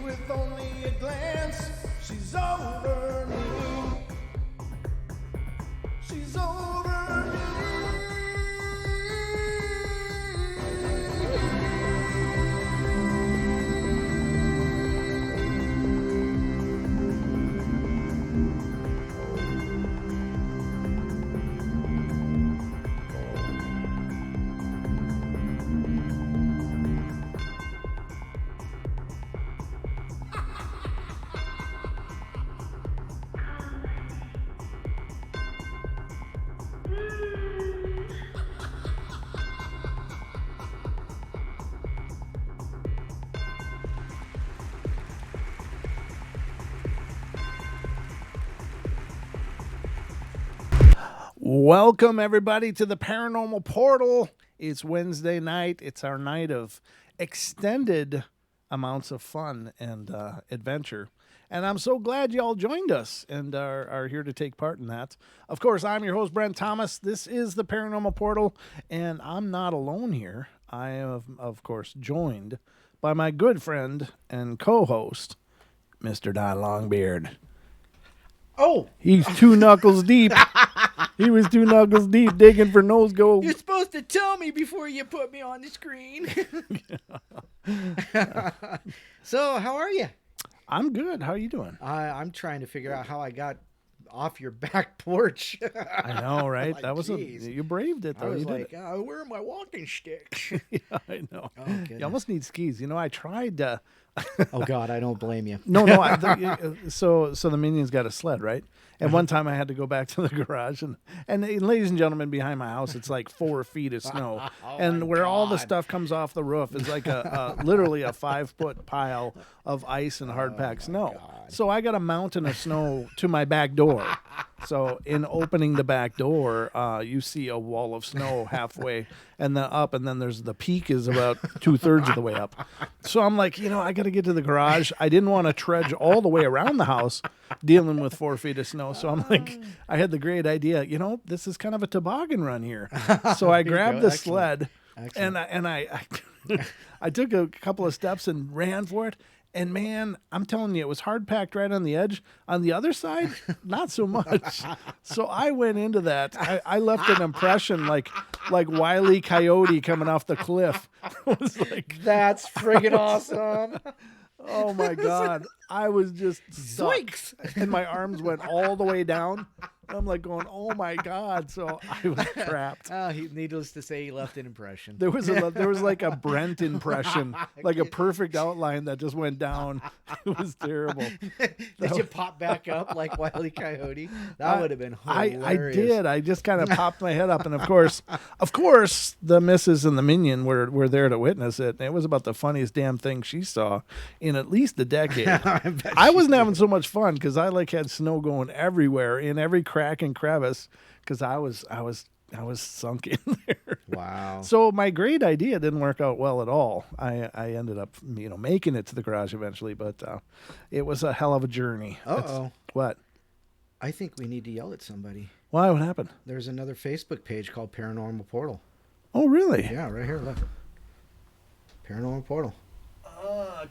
with only a glance. She's over me. She's over me. Welcome, everybody, to the Paranormal Portal. It's Wednesday night. It's our night of extended amounts of fun and adventure. And I'm so glad y'all joined us and are here to take part in that. Of course, I'm your host, Brent Thomas. This is the Paranormal Portal, and I'm not alone here. I am, of course, joined by my good friend and co-host, Mr. Don Longbeard. Oh! He's 2 knuckles deep. He was 2 knuckles deep digging for nose gold. You're supposed to tell me before you put me on the screen. So, how are you? I'm good. How are you doing? I'm trying to figure out how I got off your back porch. I know, right? Like, That was you braved it, though. I was You like, did where are my walking sticks? yeah, I know. Oh, You goodness. almost need skis. You know, I tried. Oh, God, I don't blame you. No. So the Minion's got a sled, right? And one time I had to go back to the garage, and ladies and gentlemen, behind my house, it's like 4 feet of snow, and where all the stuff comes off the roof is like literally a 5-foot pile of ice and hard packed snow. God. So I got a mountain of snow to my back door. So in opening the back door, you see a wall of snow halfway and then up, and then there's the peak is about 2/3 of the way up. So I'm like, I got to get to the garage. I didn't want to trudge all the way around the house dealing with 4 feet of snow. So I'm like, I had the great idea, this is kind of a toboggan run here. So I grabbed the sled and I took a couple of steps and ran for it. And man, I'm telling you, it was hard packed right on the edge. On the other side, not so much. So I went into that. I left an impression like Wile E. Coyote coming off the cliff. It was like, That's friggin' awesome. oh my God. I was just stuck. Zoinks. And my arms went all the way down. I'm like going, oh my God. So I was trapped. Needless to say, he left an impression. There was like a Brent impression, like a perfect outline that just went down. It was terrible. Did you pop back up like Wile E. Coyote? That would have been hilarious. I did. I just kind of popped my head up, and of course, the missus and the Minion were there to witness it. And it was about the funniest damn thing she saw in at least a decade. I wasn't having so much fun because I had snow going everywhere in every crack and crevice because I was sunk in there. Wow. So my great idea didn't work out well at all. I ended up making it to the garage eventually, but it was a hell of a journey. Uh-oh. What? I think we need to yell at somebody. Why? What happened? There's another Facebook page called Paranormal Portal. Oh, really? Yeah, right here, look. Paranormal Portal.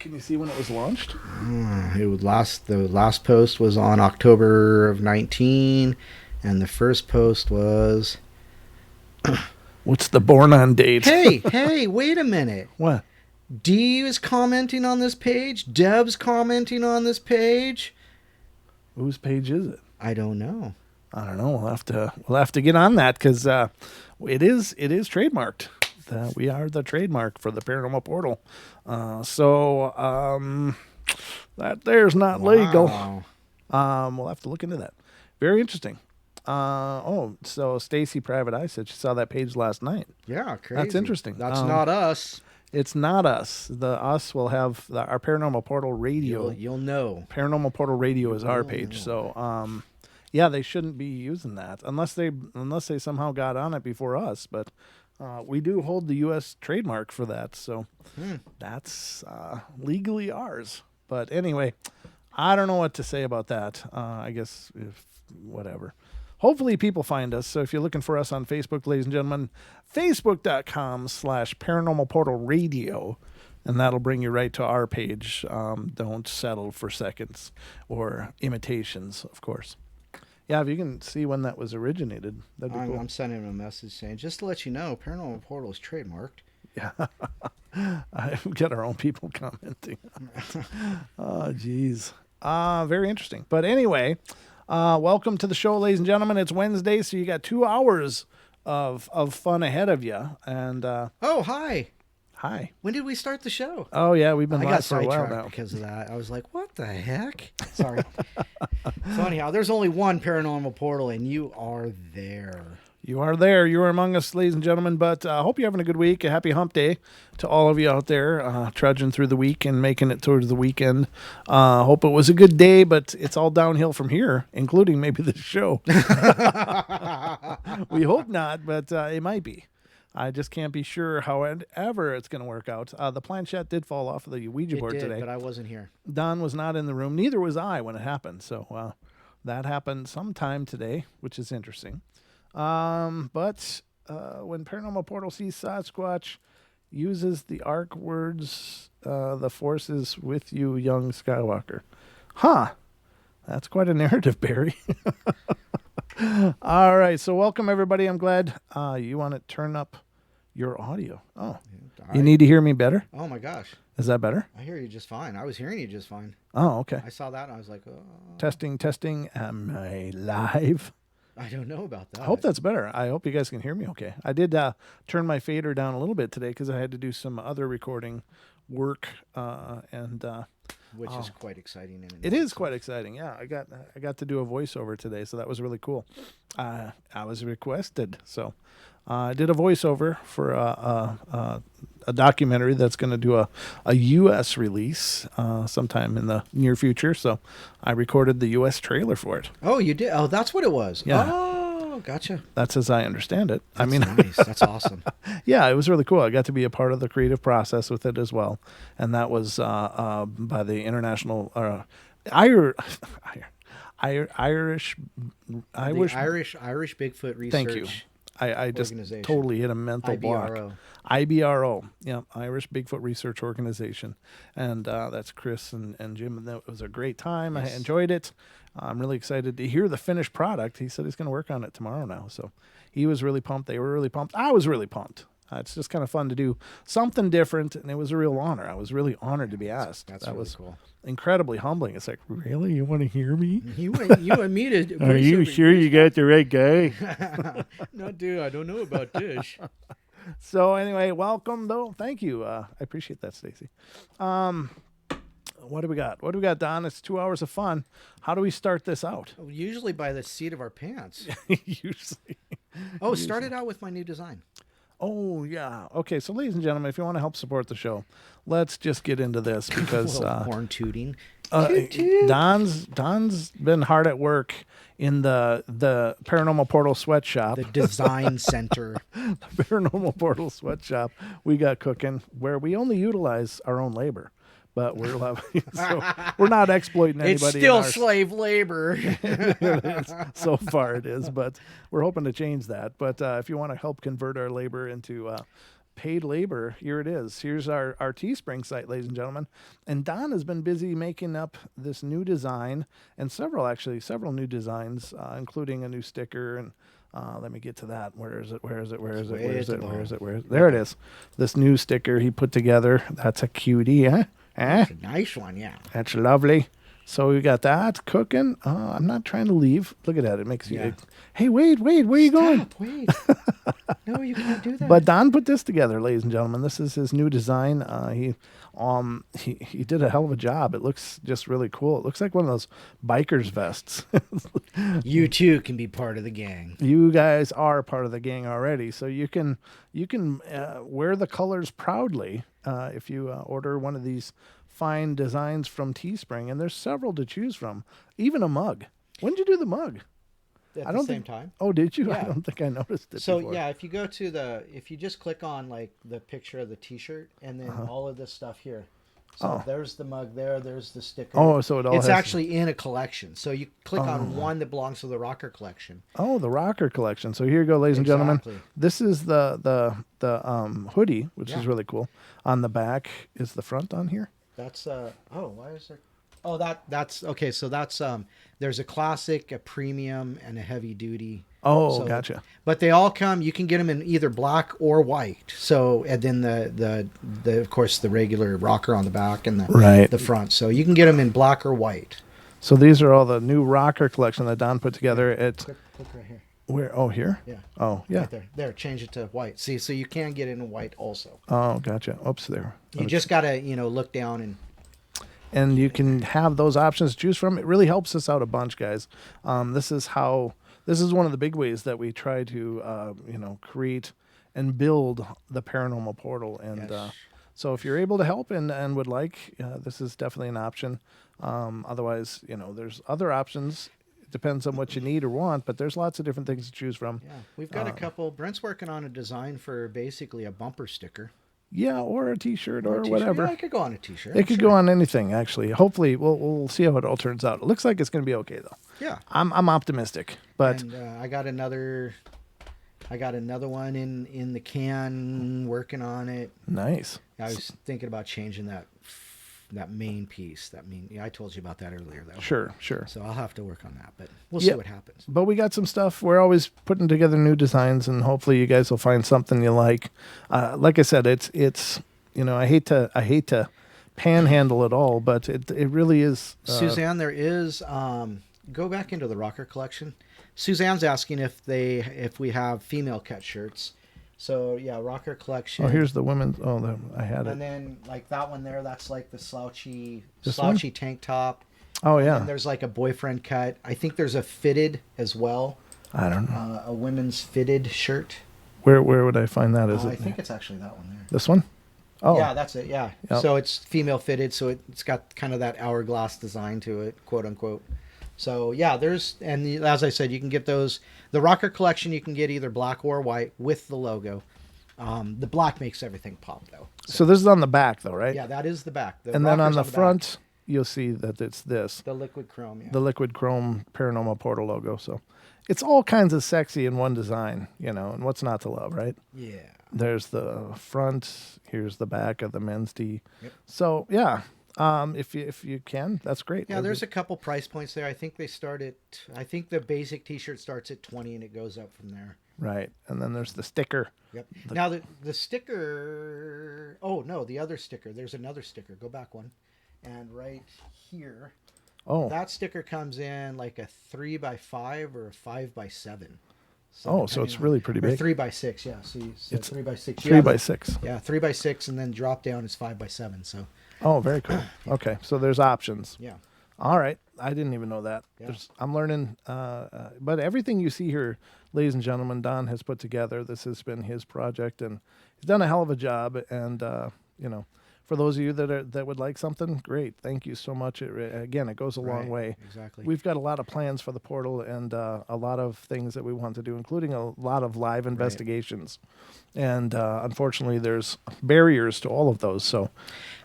Can you see when it was launched? The last post was on October of 19, and the first post was... What's the born on date? Hey, wait a minute. What? Dee is commenting on this page. Deb's commenting on this page. Whose page is it? I don't know. I don't know. We'll have to get on that because it is trademarked. We are the trademark for the Paranormal Portal. That there's not legal. We'll have to look into that. Very interesting. So Stacy Private Eye said she saw that page last night. Yeah, crazy. That's interesting. That's not us. It's not us. Us will have our Paranormal Portal Radio. You'll know. Paranormal Portal Radio is our page. So, yeah, they shouldn't be using that unless they somehow got on it before us. But we do hold the U.S. trademark for that, so that's legally ours. But anyway, I don't know what to say about that. I guess whatever. Hopefully people find us. So if you're looking for us on Facebook, ladies and gentlemen, facebook.com/Paranormal Portal Radio. and that'll bring you right to our page. Don't settle for seconds or imitations, of course. Yeah, if you can see when that was originated, that'd be cool. I'm sending him a message saying, just to let you know, Paranormal Portal is trademarked. Yeah. I've got our own people commenting. Oh, geez. Very interesting. But anyway, welcome to the show, ladies and gentlemen. It's Wednesday, so you got 2 hours of fun ahead of you. And oh, hi. Hi. When did we start the show? Oh, yeah, we've been I live got for a while sidetracked now. because of that. I was like, what the heck? Sorry. So anyhow, there's only one Paranormal Portal, and you are there. You are there. You are among us, ladies and gentlemen. But I hope you're having a good week. A happy hump day to all of you out there, trudging through the week and making it towards the weekend. Hope it was a good day, but it's all downhill from here, including maybe the show. We hope not, but it might be. I just can't be sure however it's going to work out. The planchette did fall off of the Ouija board today. But I wasn't here. Don was not in the room. Neither was I when it happened. So that happened sometime today, which is interesting. But when Paranormal Portal sees Sasquatch, uses the arc words, the force is with you, young Skywalker. Huh. That's quite a narrative, Barry. All right. So welcome, everybody. I'm glad you want to turn up your audio. Oh, you need to hear me better? Oh, my gosh. Is that better? I hear you just fine. I was hearing you just fine. Oh, okay. I saw that and I was like, oh. Testing. Am I live? I don't know about that. I hope that's better. I hope you guys can hear me okay. I did turn my fader down a little bit today because I had to do some other recording work which is quite exciting. It is quite exciting. Yeah, I got to do a voiceover today, so that was really cool. I was requested, so I did a voiceover for a documentary that's going to do a U.S. release sometime in the near future. So I recorded the U.S. trailer for it. Oh, you did? Oh, that's what it was. Yeah. Oh, gotcha. That's as I understand it. That's nice. That's awesome. Yeah, it was really cool. I got to be a part of the creative process with it as well. And that was by the International Irish Bigfoot Research. Thank you. I just totally hit a mental block. IBRO. Yeah, Irish Bigfoot Research Organization. And that's Chris and Jim. And that was a great time. Yes. I enjoyed it. I'm really excited to hear the finished product. He said he's going to work on it tomorrow now. So he was really pumped. They were really pumped. I was really pumped. It's just kind of fun to do something different, and it was a real honor. I was really honored to be asked. That really was cool. Incredibly humbling. It's like, really? You want to hear me? You and me to... Are you sure you got the right guy? No, dude, I don't know about this. So anyway, welcome, though. Thank you. I appreciate that, Stacy. What do we got? Don? It's 2 hours of fun. How do we start this out? Usually by the seat of our pants. Usually. Start it out with my new design. Oh, yeah. Okay, so ladies and gentlemen, if you want to help support the show, let's just get into this because horn tooting. Don's been hard at work in the Paranormal Portal sweatshop. The design center. The Paranormal Portal sweatshop we got cooking where we only utilize our own labor. But we're not exploiting anybody. It's still slave labor. So far it is, but we're hoping to change that. But if you want to help convert our labor into paid labor, here it is. Here's our Teespring site, ladies and gentlemen. And Don has been busy making up this new design and several new designs, including a new sticker and let me get to that. Where is it? There it is. This new sticker he put together. That's a cutie, huh? That's a nice one, yeah. That's lovely. So we got that cooking. I'm not trying to leave. Look at that. It makes you... Hey, wait. Where are you going? Wait. No, you can't do that. But Don put this together, ladies and gentlemen. This is his new design. He did a hell of a job. It looks just really cool. It looks like one of those biker's vests. You too can be part of the gang. You guys are part of the gang already, so you can wear the colors proudly if you order one of these fine designs from Teespring, and there's several to choose from. Even a mug. When did you do the mug? At the same time. Oh, did you? Yeah. I don't think I noticed it. So before. Yeah, if you go to if you just click on like the picture of the T-shirt and then all of this stuff here. So Oh. there's the mug there. There's the sticker. Oh, so it all It's has- actually in a collection. So you click on one that belongs to the rocker collection. Oh, the rocker collection. So here you go, ladies and gentlemen. Exactly. This is the hoodie, which Yeah. is really cool. On the back is the front on here. That's why is there? Oh, that's okay. So that's there's a classic, a premium, and a heavy duty. Oh, So- gotcha. But they all come. You can get them in either black or white. So and then the of course the regular rocker on the back and Right. the front. So you can get them in black or white. So these are all the new rocker collection that Don put together. It's Click right here. where? Oh, here. Yeah. Oh, yeah. Right there. There. Change it to white. See, so you can get it in white also. Oh, gotcha. Oops, there. You just gotta look down And you can have those options to choose from. It really helps us out a bunch, guys. This is one of the big ways that we try to create and build the paranormal portal. And Yes. so if you're able to help and would like, this is definitely an option. Otherwise, there's other options. It depends on what you need or want, but there's lots of different things to choose from. Yeah, we've got a couple. Brent's working on a design for basically a bumper sticker Yeah, or a T-shirt or a t-shirt. whatever. Yeah, it could go on a t-shirt. It could go on anything, actually. Hopefully, we'll see how it all turns out. It looks like it's going to be okay, though. Yeah, I'm optimistic, but and I got another one in the can, working on it. nice. I was thinking about changing that main piece. I told you about that earlier, though. Sure. So I'll have to work on that, but we'll Yeah. see what happens. But we got some stuff. We're always putting together new designs, and hopefully, you guys will find something you like. Like I said, it's I hate to panhandle it all, but it really is. Suzanne, there is go back into the rocker collection. Suzanne's asking if we have female cut shirts. So yeah, rocker collection. Oh, here's the women's. Oh, I had And it. then like that one there, that's like the slouchy This one? tank top. Oh And yeah. there's like a boyfriend cut. I think there's a fitted as well. I don't know. A women's fitted shirt. Where would I find that? Is I it think it's actually that one there. this one? Oh, Yeah, that's it. Yeah. Yep. So it's female fitted, so it's got kind of that hourglass design to it, quote unquote. So yeah, as I said, you can get those. The rocker collection, you can get either black or white with the logo. The black makes everything pop though. So this is on the back, though, right? Yeah, that is the back. The And then on rocker's the back. front, you'll see that it's this. The liquid chrome. Yeah. The liquid chrome Paranormal Portal logo. So it's all kinds of sexy in one design, and what's not to love, right? Yeah. There's the front. Here's the back of the men's tee. Yep. So yeah, if you can, that's great. Yeah, there's a couple price points there. I think I think the basic T-shirt starts at 20 and it goes up from there. right, and then there's the sticker. Yep. Now the sticker. Oh no, the other sticker. There's another sticker. Go back one, and right here, Oh, that sticker comes in like a 3x5 or a 5x7. so depending it's on- really pretty or big. 3x6. Yeah, so It's 3x6. 3x6. Yeah, 3x6, and then drop down is 5x7. So Oh, very cool. Okay, so there's options. yeah. All right, I didn't even know that. Yeah. I'm learning. But everything you see here, ladies and gentlemen, Don has put together. This has been his project, and he's done a hell of a job. And for those of you that would like something, great. Thank you so much. Again, it goes a long Right, way. Exactly. We've got a lot of plans for the portal and a lot of things that we want to do, including a lot of live investigations. And unfortunately, there's barriers to all of those. So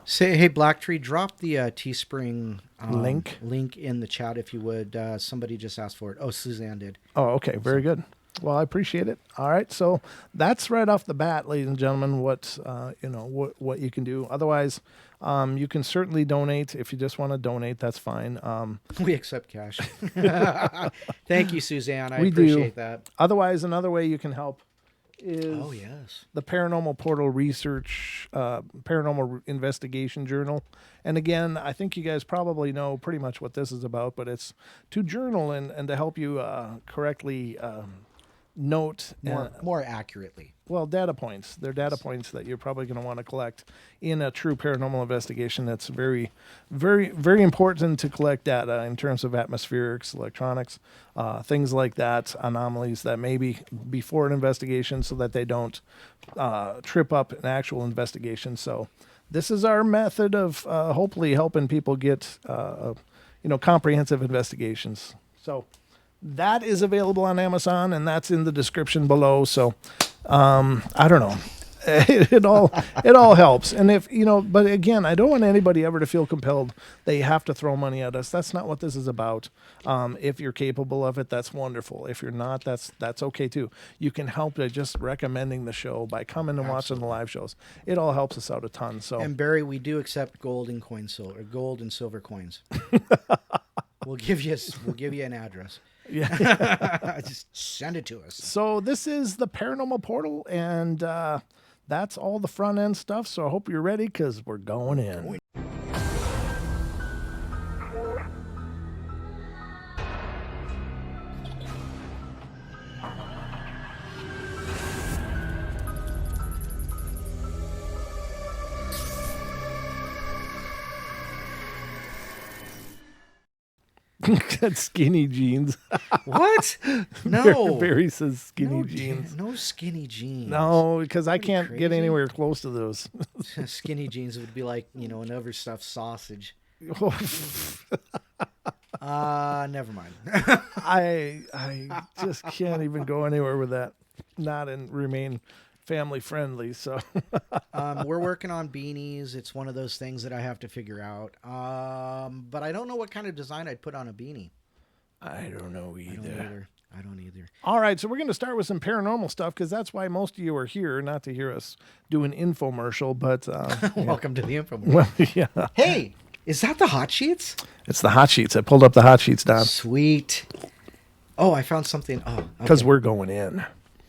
Say, hey, Blacktree, drop the Teespring Link? in the chat if you would. Somebody just asked for it. Oh, Suzanne did. Oh, okay. Very good. Well, I appreciate it. All right. So that's right off the bat, ladies and gentlemen, what you can do. Otherwise, you can certainly donate. If you just want to donate, that's fine. We accept cash. Thank you, Suzanne. I We do. appreciate that. Otherwise, another way you can help is Oh, yes. the Paranormal Portal Research Paranormal Investigation Journal. And again, I think you guys probably know pretty much what this is about, but it's to journal and to help you correctly note More accurately. well, data points. They're data points that you're probably going to want to collect in a true paranormal investigation. That's very, very, very important to collect data in terms of atmospherics, electronics, things like that, anomalies that may be before an investigation so that they don't trip up an actual investigation. So this is our method of hopefully helping people get, comprehensive investigations. So that is available on Amazon, and that's in the description below. So I don't know. it all helps. And if but again, I don't want anybody ever to feel compelled they have to throw money at us. That's not what this is about. If you're capable of it, that's wonderful. If you're not, that's okay too. You can help by just recommending the show, by coming and watching the live shows. It all helps us out a ton. So, and Barry, we do accept gold and silver coins. We'll give you an address. Yeah. Just send it to us. So this is the Paranormal Portal, and that's all the front end stuff. So I hope you're ready, because we're going in. Skinny jeans. What? No. Barry says skinny jeans. No skinny jeans. No, because I can't crazy? get anywhere close to those. Skinny jeans would be like, an overstuffed sausage. Never mind. I just can't even go anywhere with that. Not and remain family friendly. So we're working on beanies. It's one of those things that I have to figure out. But I don't know what kind of design I'd put on a beanie. I don't know either. I don't either. All right, so we're going to start with some paranormal stuff, because that's why most of you are here, not to hear us do an infomercial, but Welcome to the infomercial. Well, yeah. Hey, is that the hot sheets? It's the hot sheets. I pulled up the hot sheets, Don, Sweet. Oh, I found something. Oh, because okay. we're going in.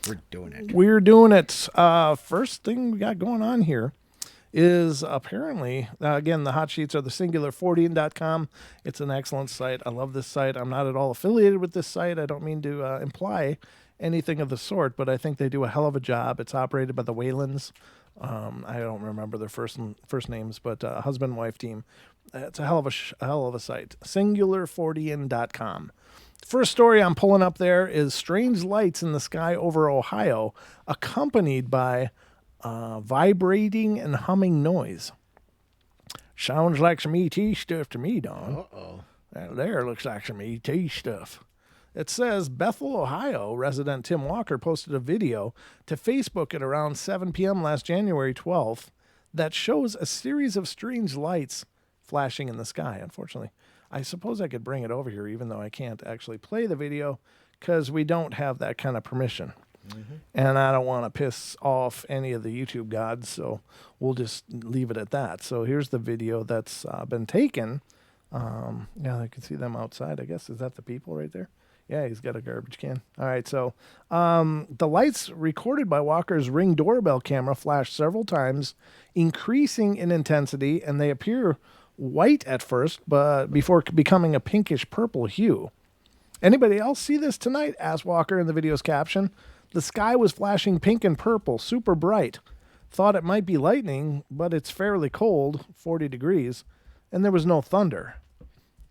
We're doing it. We're doing it. First thing we got going on here is apparently, again, the hot sheets are the singular40.com. It's an excellent site. I love this site. I'm not at all affiliated with this site. I don't mean to imply anything of the sort, but I think they do a hell of a job. It's operated by the Whalens. I don't remember their first names, but husband and wife team. It's a hell of a site. Singular40.com. First story I'm pulling up there is strange lights in the sky over Ohio, accompanied by vibrating and humming noise. Sounds like some ET stuff to me, Don. Uh-oh. That there looks like some ET stuff. It says Bethel, Ohio resident Tim Walker posted a video to Facebook at around 7 p.m. last January 12th that shows a series of strange lights flashing in the sky. Unfortunately, I suppose I could bring it over here, even though I can't actually play the video because we don't have that kind of permission. Mm-hmm. And I don't want to piss off any of the YouTube gods, so we'll just leave it at that. So here's the video that's been taken. Yeah, I can see them outside, I guess. Is that the people right there? Yeah, he's got a garbage can. All right, so the lights recorded by Walker's Ring doorbell camera flashed several times, increasing in intensity, and they appear white at first, but before becoming a pinkish purple hue. Anybody else see this tonight? Asked Walker in the video's caption. The sky was flashing pink and purple, super bright. Thought it might be lightning, but it's fairly cold, 40 degrees, and there was no thunder.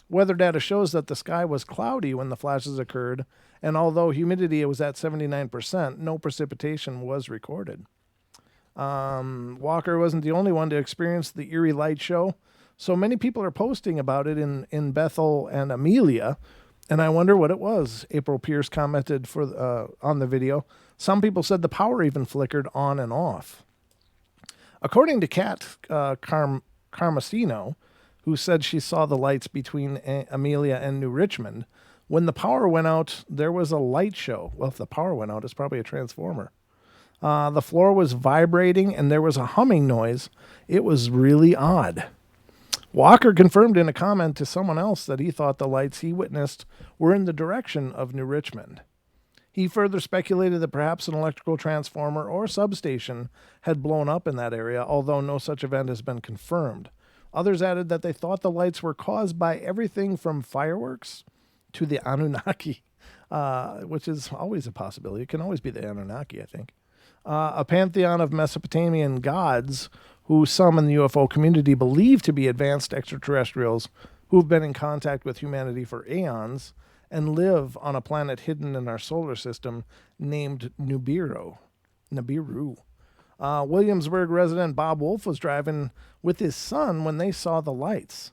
Weather data shows that the sky was cloudy when the flashes occurred, and although humidity was at 79%, no precipitation was recorded. Walker wasn't the only one to experience the eerie light show, so many people are posting about it in Bethel and Amelia, and I wonder what it was. April Pierce commented on the video. Some people said the power even flickered on and off. According to Kat Carmasino, who said she saw the lights between Amelia and New Richmond, when the power went out, there was a light show. Well, if the power went out, it's probably a transformer. The floor was vibrating, and there was a humming noise. It was really odd. Walker confirmed in a comment to someone else that he thought the lights he witnessed were in the direction of New Richmond. He further speculated that perhaps an electrical transformer or substation had blown up in that area, although no such event has been confirmed. Others added that they thought the lights were caused by everything from fireworks to the Anunnaki, which is always a possibility. It can always be the Anunnaki, I think. A pantheon of Mesopotamian gods who some in the UFO community believe to be advanced extraterrestrials who've been in contact with humanity for aeons and live on a planet hidden in our solar system named Nibiru. Williamsburg resident Bob Wolf was driving with his son when they saw the lights.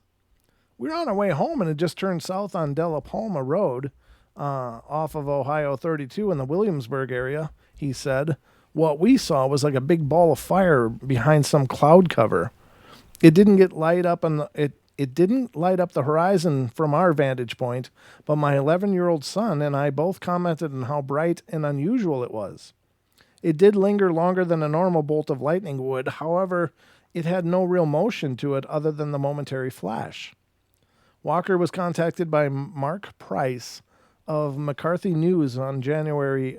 We were on our way home and had just turned south on De La Palma Road off of Ohio 32 in the Williamsburg area, he said. What we saw was like a big ball of fire behind some cloud cover. It didn't get light up it didn't light up the horizon from our vantage point, but my 11-year-old son and I both commented on how bright and unusual it was. It did linger longer than a normal bolt of lightning would. However, it had no real motion to it other than the momentary flash. Walker was contacted by Mark Price of McCarthy News on January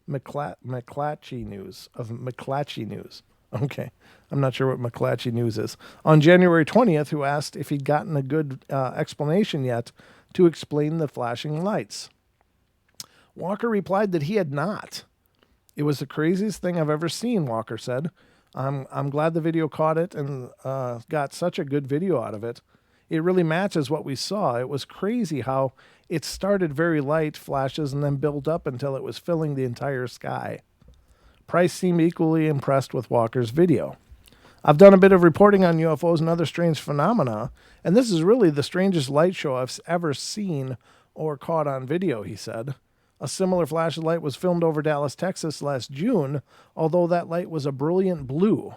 McClatchy News. Okay. I'm not sure what McClatchy News is. On January 20th, who asked if he'd gotten a good explanation yet to explain the flashing lights. Walker replied that he had not. It was the craziest thing I've ever seen, Walker said. I'm glad the video caught it and got such a good video out of it. It really matches what we saw. It was crazy how it started very light flashes and then built up until it was filling the entire sky. Price seemed equally impressed with Walker's video. I've done a bit of reporting on UFOs and other strange phenomena, and this is really the strangest light show I've ever seen or caught on video, he said. A similar flash of light was filmed over Dallas, Texas last June, although that light was a brilliant blue.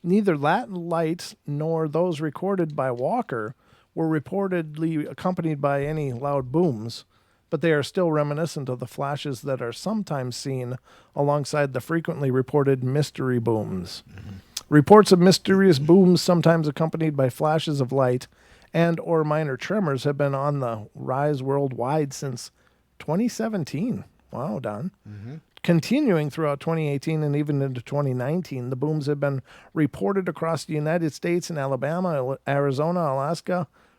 Neither that light nor those recorded by Walker were reportedly accompanied by any loud booms, but they are still reminiscent of the flashes that are sometimes seen alongside the frequently reported mystery booms. Mm-hmm. Reports of mysterious booms, sometimes accompanied by flashes of light and or minor tremors, have been on the rise worldwide since 2017. Wow, Don. Mm-hmm. Continuing throughout 2018 and even into 2019, the booms have been reported across the United States in Alabama, Arizona,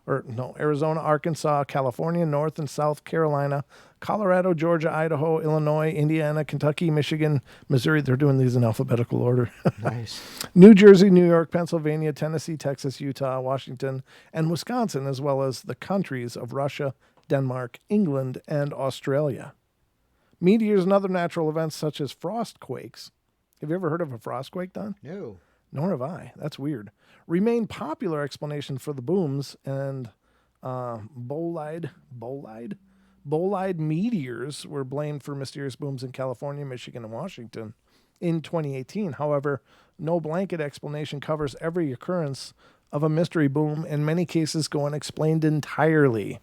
Arizona, Arkansas, California, North and South Carolina, Colorado, Georgia, Idaho, Illinois, Indiana, Kentucky, Michigan, Missouri. They're doing these in alphabetical order. Nice. New Jersey, New York, Pennsylvania, Tennessee, Texas, Utah, Washington, and Wisconsin, as well as the countries of Russia, Denmark, England, and Australia. Meteors and other natural events such as frost quakes. Have you ever heard of a frost quake, Don? No. Nor have I. That's weird. Remain popular explanation for the booms, and bolide meteors were blamed for mysterious booms in California, Michigan, and Washington in 2018. However, no blanket explanation covers every occurrence of a mystery boom. In many cases, go unexplained entirely.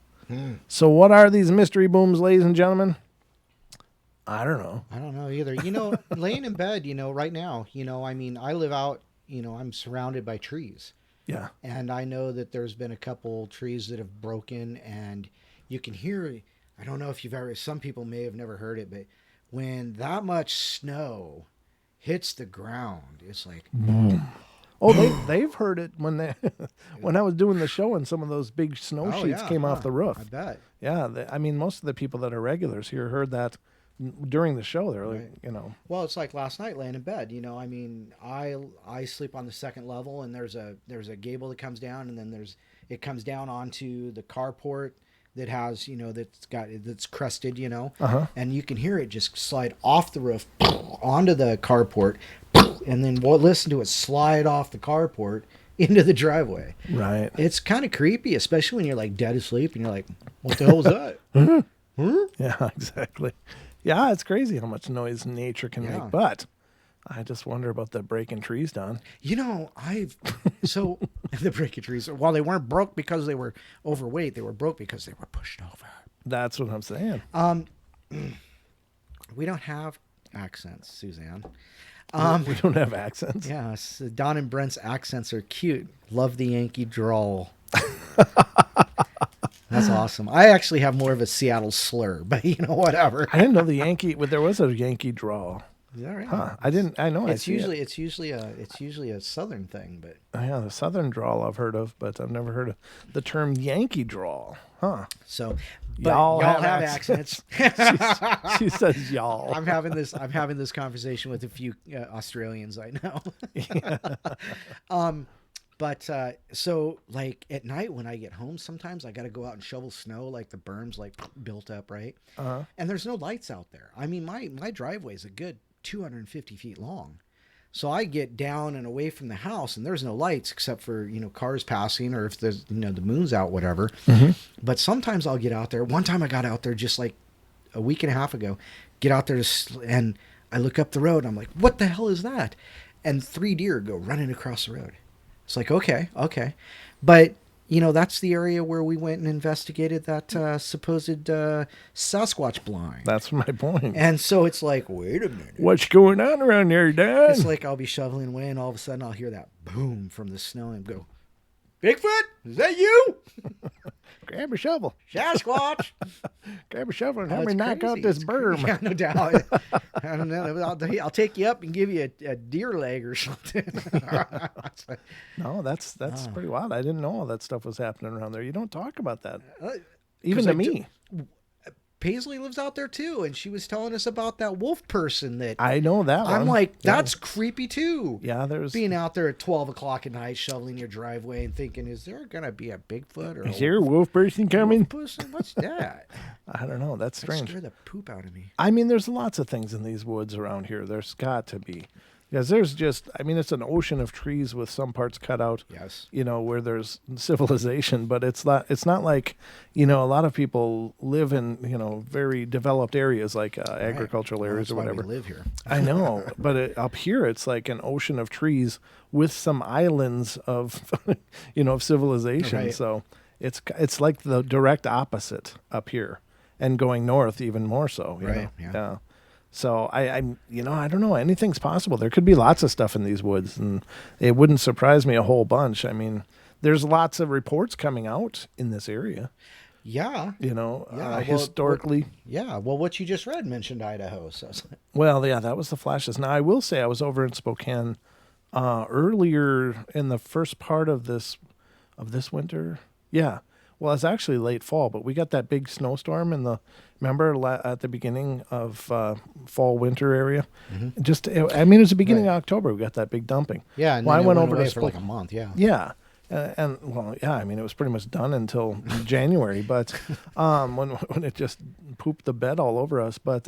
So what are these mystery booms, ladies and gentlemen? I don't know. I don't know either. Laying in bed, right now, I live out, I'm surrounded by trees. Yeah. And I know that there's been a couple trees that have broken, and you can hear, I don't know if some people may have never heard it, but when that much snow hits the ground, it's like... Oh, they've heard it when I was doing the show and some of those big snow sheets came off the roof. I bet. Yeah, most of the people that are regulars here heard that during the show. They're like, Well, it's like last night laying in bed. I sleep on the second level, and there's a gable that comes down, and then it comes down onto the carport that has that's crusted, and you can hear it just slide off the roof onto the carport. And then we'll listen to it slide off the carport into the driveway. Right. It's kind of creepy, especially when you're like dead asleep and you're like, what the hell was that? Yeah, exactly. Yeah, it's crazy how much noise nature can make. But I just wonder about the breaking trees, Don. The breaking trees, while they weren't broke because they were overweight, they were broke because they were pushed over. That's what I'm saying. We don't have accents, Suzanne. We don't have accents. Yes, Don and Brent's accents are cute. Love the Yankee drawl. That's awesome. I actually have more of a Seattle slur, but whatever. I didn't know the Yankee, but there was a Yankee drawl. Is that right? Huh? I know. It's usually a Southern thing, but yeah, the Southern drawl I've heard of, but I've never heard of the term Yankee drawl. Huh? So, y'all have accents. she says y'all. I'm having this conversation with a few Australians I know. But so like at night when I get home, sometimes I got to go out and shovel snow, like the berms like built up, right? And there's no lights out there. I mean, my driveway is a good 250 feet long. So I get down and away from the house, and there's no lights except for, cars passing, or if there's, the moon's out, whatever. Mm-hmm. But sometimes I'll get out there. One time I got out there just like a week and a half ago, get out there and I look up the road and I'm like, what the hell is that? And 3 deer go running across the road. It's like, okay. But, that's the area where we went and investigated that supposed Sasquatch blind. That's my point. And so it's like, wait a minute. What's going on around there, Dad? It's like I'll be shoveling away and all of a sudden I'll hear that boom from the snow and go, Bigfoot, is that you? Grab a shovel. Sasquatch. Grab a shovel and help It's me knock out crazy. this It's berm. Yeah, no doubt. I don't know. I'll take you up and give you a deer leg or something. No, that's pretty wild. I didn't know all that stuff was happening around there. You don't talk about that. Even 'Cause to I me. Paisley lives out there too, and she was telling us about that wolf person that I know that one. I'm like, that's creepy too. Yeah, there's Being out there at 12 o'clock at night, shoveling your driveway and thinking, is there going to be a Bigfoot or Is there a wolf person coming? wolf person? What's that? I don't know. That's That strange. scared the poop out of me. I mean, there's lots of things in these woods around here. There's got to be. Because there's just, I mean, it's an ocean of trees with some parts cut out, Yes. where there's civilization, but it's not like, a lot of people live in, very developed areas like agricultural areas That's or why whatever. we live here. I know, but up here it's like an ocean of trees with some islands of, of civilization. Right. So it's like the direct opposite up here, and going north even more so. You Right, know? yeah. So I don't know. Anything's possible. There could be lots of stuff in these woods, and it wouldn't surprise me a whole bunch. I mean, there's lots of reports coming out in this area. Yeah. Well, Historically. Yeah. Well, what you just read mentioned Idaho. So Well, yeah, that was the flashes. Now, I will say I was over in Spokane earlier in the first part of this winter. Yeah. Well, it's actually late fall, but we got that big snowstorm at the beginning of fall winter area. Mm-hmm. It was the beginning of October. We got that big dumping. yeah. And Well, then I went it over away to for like a month. Yeah. Yeah. I mean, it was pretty much done until January, but when it just pooped the bed all over us. But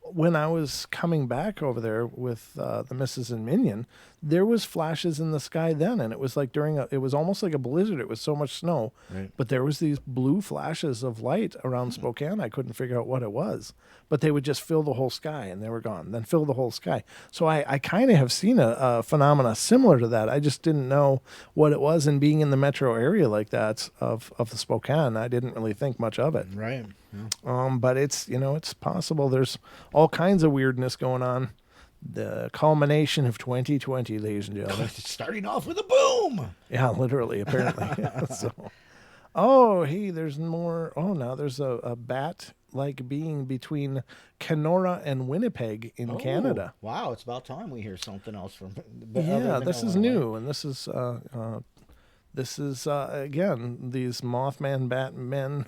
when I was coming back over there with the missus and Minion, there was flashes in the sky then, and it was like it was almost like a blizzard. It was so much snow, Right. but there was these blue flashes of light around Spokane. I couldn't figure out what it was, but they would just fill the whole sky, and they were gone. Then fill the whole sky. So I kind of have seen a phenomena similar to that. I just didn't know what it was, and being in the metro area like that of the Spokane, I didn't really think much of it. Right. Yeah. But it's it's possible. There's all kinds of weirdness going on. The culmination of 2020, ladies and gentlemen. Starting off with a boom. Yeah, literally, apparently. So, hey, there's more. Oh, now there's a bat-like being between Kenora and Winnipeg in Canada. Wow, it's about time we hear something else from. Yeah, this is new, and this is again these Mothman Batmen,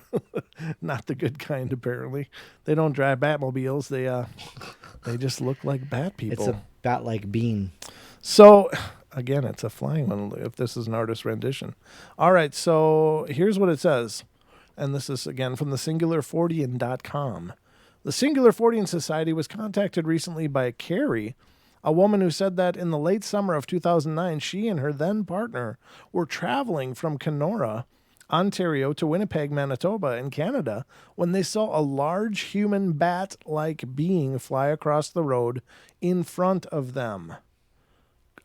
not the good kind. Apparently, they don't drive Batmobiles. They just look like bat people. It's a bat-like being. So, again, it's a flying one, if this is an artist rendition. All right, so here's what it says. And this is, again, from the singularfortean.com. The Singular Fortean Society was contacted recently by Carrie, a woman who said that in the late summer of 2009, she and her then partner were traveling from Kenora, Ontario, to Winnipeg, Manitoba, in Canada, when they saw a large human bat-like being fly across the road in front of them.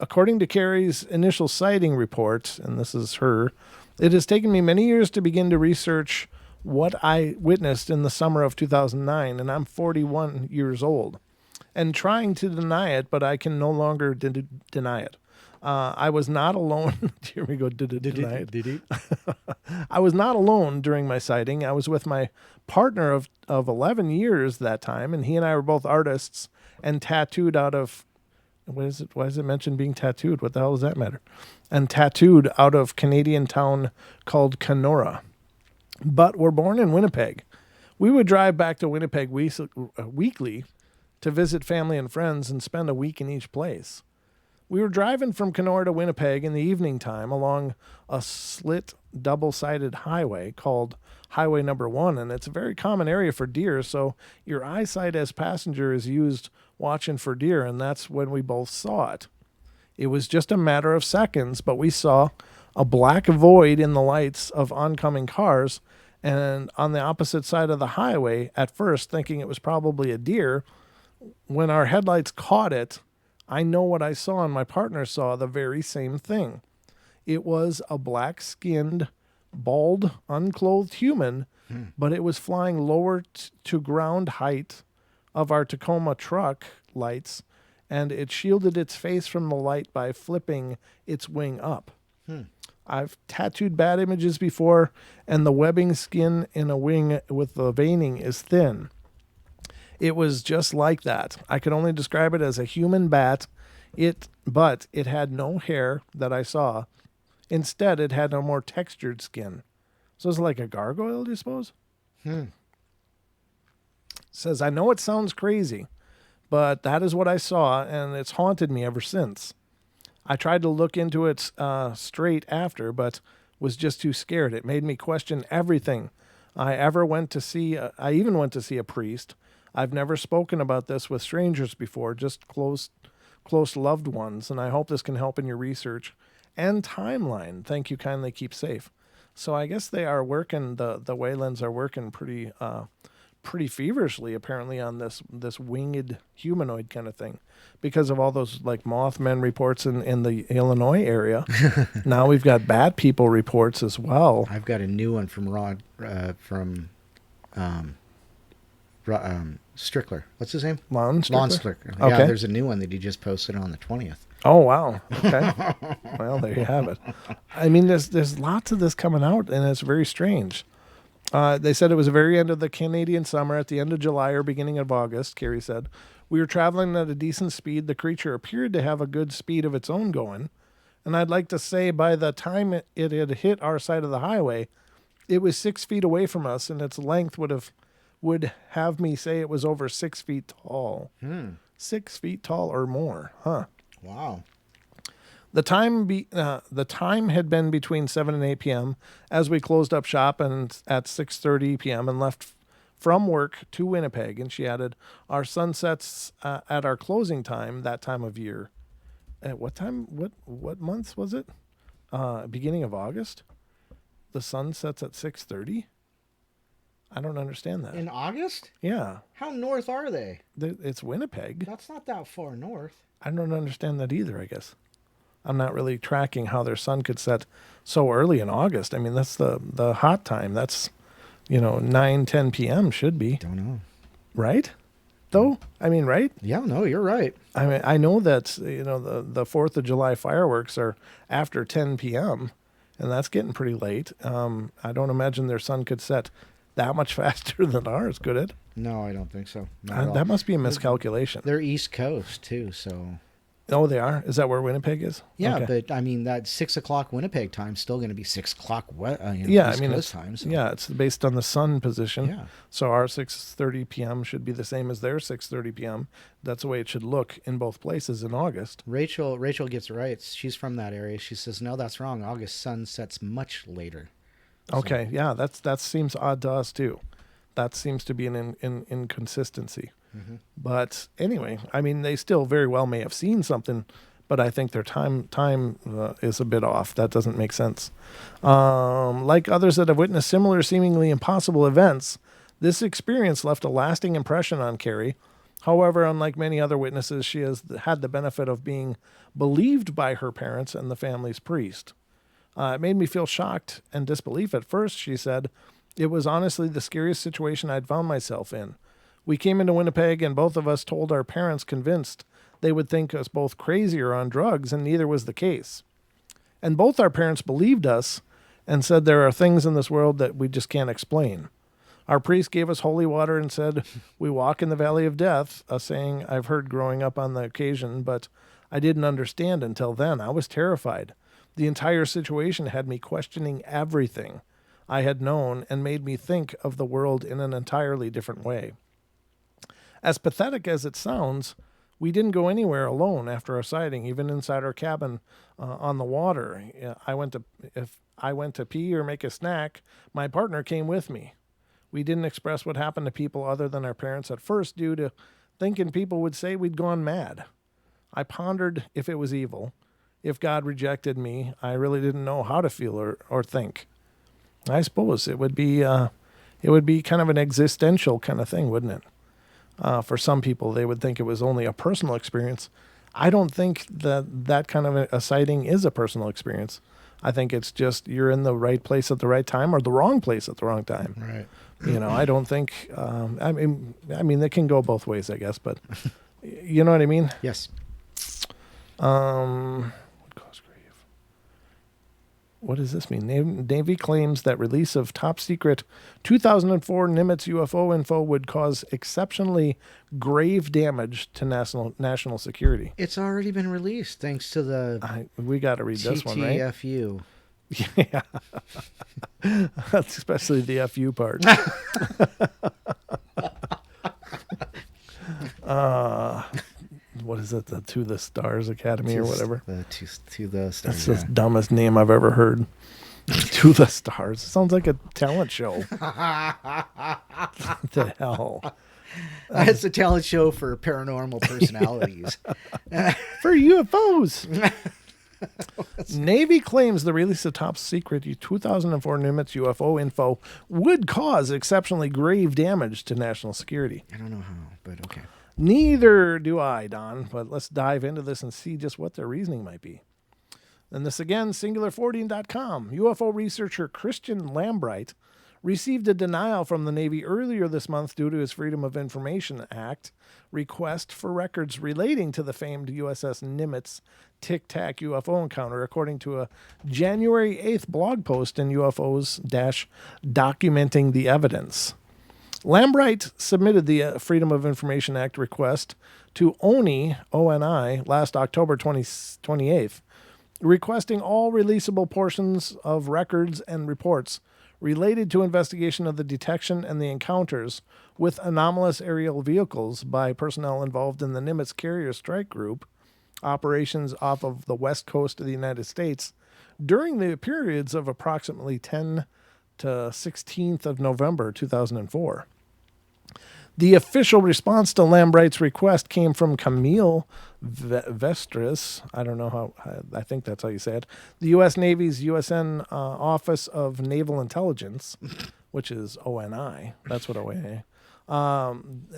According to Carrie's initial sighting report, and this is her, it has taken me many years to begin to research what I witnessed in the summer of 2009, and I'm 41 years old, and trying to deny it, but I can no longer deny it. I was not alone. Here we go. Deny it. I was not alone during my sighting. I was with my partner of 11 years that time, and he and I were both artists and tattooed out of, what is it? Why is it mentioned being tattooed? What the hell does that matter? And tattooed out of Canadian town called Kenora. But we're born in Winnipeg. We would drive back to Winnipeg weekly to visit family and friends and spend a week in each place. We were driving from Kenora to Winnipeg in the evening time along a slit double-sided highway called Highway Number 1, and it's a very common area for deer, so your eyesight as passenger is used watching for deer, and that's when we both saw it. It was just a matter of seconds, but we saw a black void in the lights of oncoming cars, and on the opposite side of the highway, at first thinking it was probably a deer, when our headlights caught it, I know what I saw, and my partner saw the very same thing. It was a black-skinned, bald, unclothed human, but it was flying lower to ground height of our Tacoma truck lights, and it shielded its face from the light by flipping its wing up. I've tattooed bat images before, and the webbing skin in a wing with the veining is thin. It was just like that. I could only describe it as a human bat, but it had no hair that I saw. Instead, it had a more textured skin. So it's like a gargoyle, do you suppose? Says, I know it sounds crazy, but that is what I saw, and it's haunted me ever since. I tried to look into it straight after, but was just too scared. It made me question everything I ever went to see. I even went to see a priest. I've never spoken about this with strangers before, just close loved ones, and I hope this can help in your research and timeline. Thank you kindly. Keep safe. So I guess they are working, the Waylands are working pretty feverishly apparently on this winged humanoid kind of thing because of all those like Mothman reports in the Illinois area. Now we've got bat people reports as well. I've got a new one from Strickler. What's his name? Lon Strickler. Yeah, Okay. there's a new one that he just posted on the 20th. Oh, wow. Okay. Well, there you have it. I mean, there's lots of this coming out, and it's very strange. They said it was the very end of the Canadian summer, at the end of July or beginning of August, Carrie said. We were traveling at a decent speed. The creature appeared to have a good speed of its own going. And I'd like to say by the time it had hit our side of the highway, it was 6 feet away from us, and its length would have me say it was over 6 feet tall. 6 feet tall or more, huh? Wow. The time had been between 7 and 8 p.m. as we closed up shop and at 6:30 p.m. and left from work to Winnipeg. And she added, our sun sets at our closing time that time of year. At what time? What month was it? Beginning of August? The sun sets at 6:30? I don't understand that. In August? Yeah. How north are they? It's Winnipeg. That's not that far north. I don't understand that either, I guess. I'm not really tracking how their sun could set so early in August. I mean, that's the hot time. That's, 9, 10 p.m. should be. Don't know. Right? Though? I mean, right? Yeah, no, you're right. I mean, I know that, the 4th of July fireworks are after 10 p.m., and that's getting pretty late. I don't imagine their sun could set that much faster than ours, could it? No, I don't think so. Not at all. That must be a miscalculation. They're East Coast, too, so... Oh, they are? Is that where Winnipeg is? Yeah, Okay. but I mean that 6 o'clock Winnipeg time's still going to be 6 o'clock. Yeah, East I mean, Coast time. So. Yeah, it's based on the sun position. Yeah. So our 6:30 p.m. should be the same as their 6:30 p.m. That's the way it should look in both places in August. Rachel gets it right. She's from that area. She says, no, that's wrong. August sun sets much later. Okay, yeah, that seems odd to us too. That seems to be an inconsistency. Mm-hmm. But anyway, I mean, they still very well may have seen something, but I think their time is a bit off. That doesn't make sense. Like others that have witnessed similar seemingly impossible events, this experience left a lasting impression on Carrie. However, unlike many other witnesses, she has had the benefit of being believed by her parents and the family's priest. It made me feel shocked and disbelief at first, she said. It was honestly the scariest situation I'd found myself in. We came into Winnipeg and both of us told our parents, convinced they would think us both crazy or on drugs, and neither was the case. And both our parents believed us and said there are things in this world that we just can't explain. Our priest gave us holy water and said, we walk in the valley of death, a saying I've heard growing up on the occasion, but I didn't understand until then. I was terrified. The entire situation had me questioning everything I had known and made me think of the world in an entirely different way. As pathetic as it sounds, we didn't go anywhere alone after our sighting, even inside our cabin on the water. If I went to pee or make a snack, my partner came with me. We didn't express what happened to people other than our parents at first due to thinking people would say we'd gone mad. I pondered if it was evil. If God rejected me, I really didn't know how to feel or think. I suppose it would be kind of an existential kind of thing, wouldn't it? For some people, they would think it was only a personal experience. I don't think that kind of a sighting is a personal experience. I think it's just you're in the right place at the right time or the wrong place at the wrong time. Right. I don't think. I mean, it can go both ways, I guess. But you know what I mean? Yes. Would cause grave. What does this mean? Navy claims that release of top secret 2004 Nimitz UFO info would cause exceptionally grave damage to national security. It's already been released thanks to the We got to read this one, right? TTFU. Yeah. That's especially the FU part. What is it? The To the Stars Academy or whatever? To the Stars. That's the dumbest name I've ever heard. To the Stars. It sounds like a talent show. What the hell? It's a talent show for paranormal personalities. For UFOs. Navy claims the release of top secret 2004 Nimitz UFO info would cause exceptionally grave damage to national security. I don't know how, but okay. Neither do I, Don, but let's dive into this and see just what their reasoning might be. And this again, singular14.com. UFO researcher Christian Lambright received a denial from the Navy earlier this month due to his Freedom of Information Act request for records relating to the famed USS Nimitz Tic Tac UFO encounter, according to a January 8th blog post in UFOs-documenting the evidence. Lambright submitted the Freedom of Information Act request to ONI, O-N-I, last October 28th, requesting all releasable portions of records and reports related to investigation of the detection and the encounters with anomalous aerial vehicles by personnel involved in the Nimitz Carrier Strike Group operations off of the west coast of the United States during the periods of approximately 10 to 16th of November 2004. The official response to Lambright's request came from Camille Vestris. I don't know how, I think that's how you say it. The U.S. Navy's USN Office of Naval Intelligence, which is ONI. That's what ONI.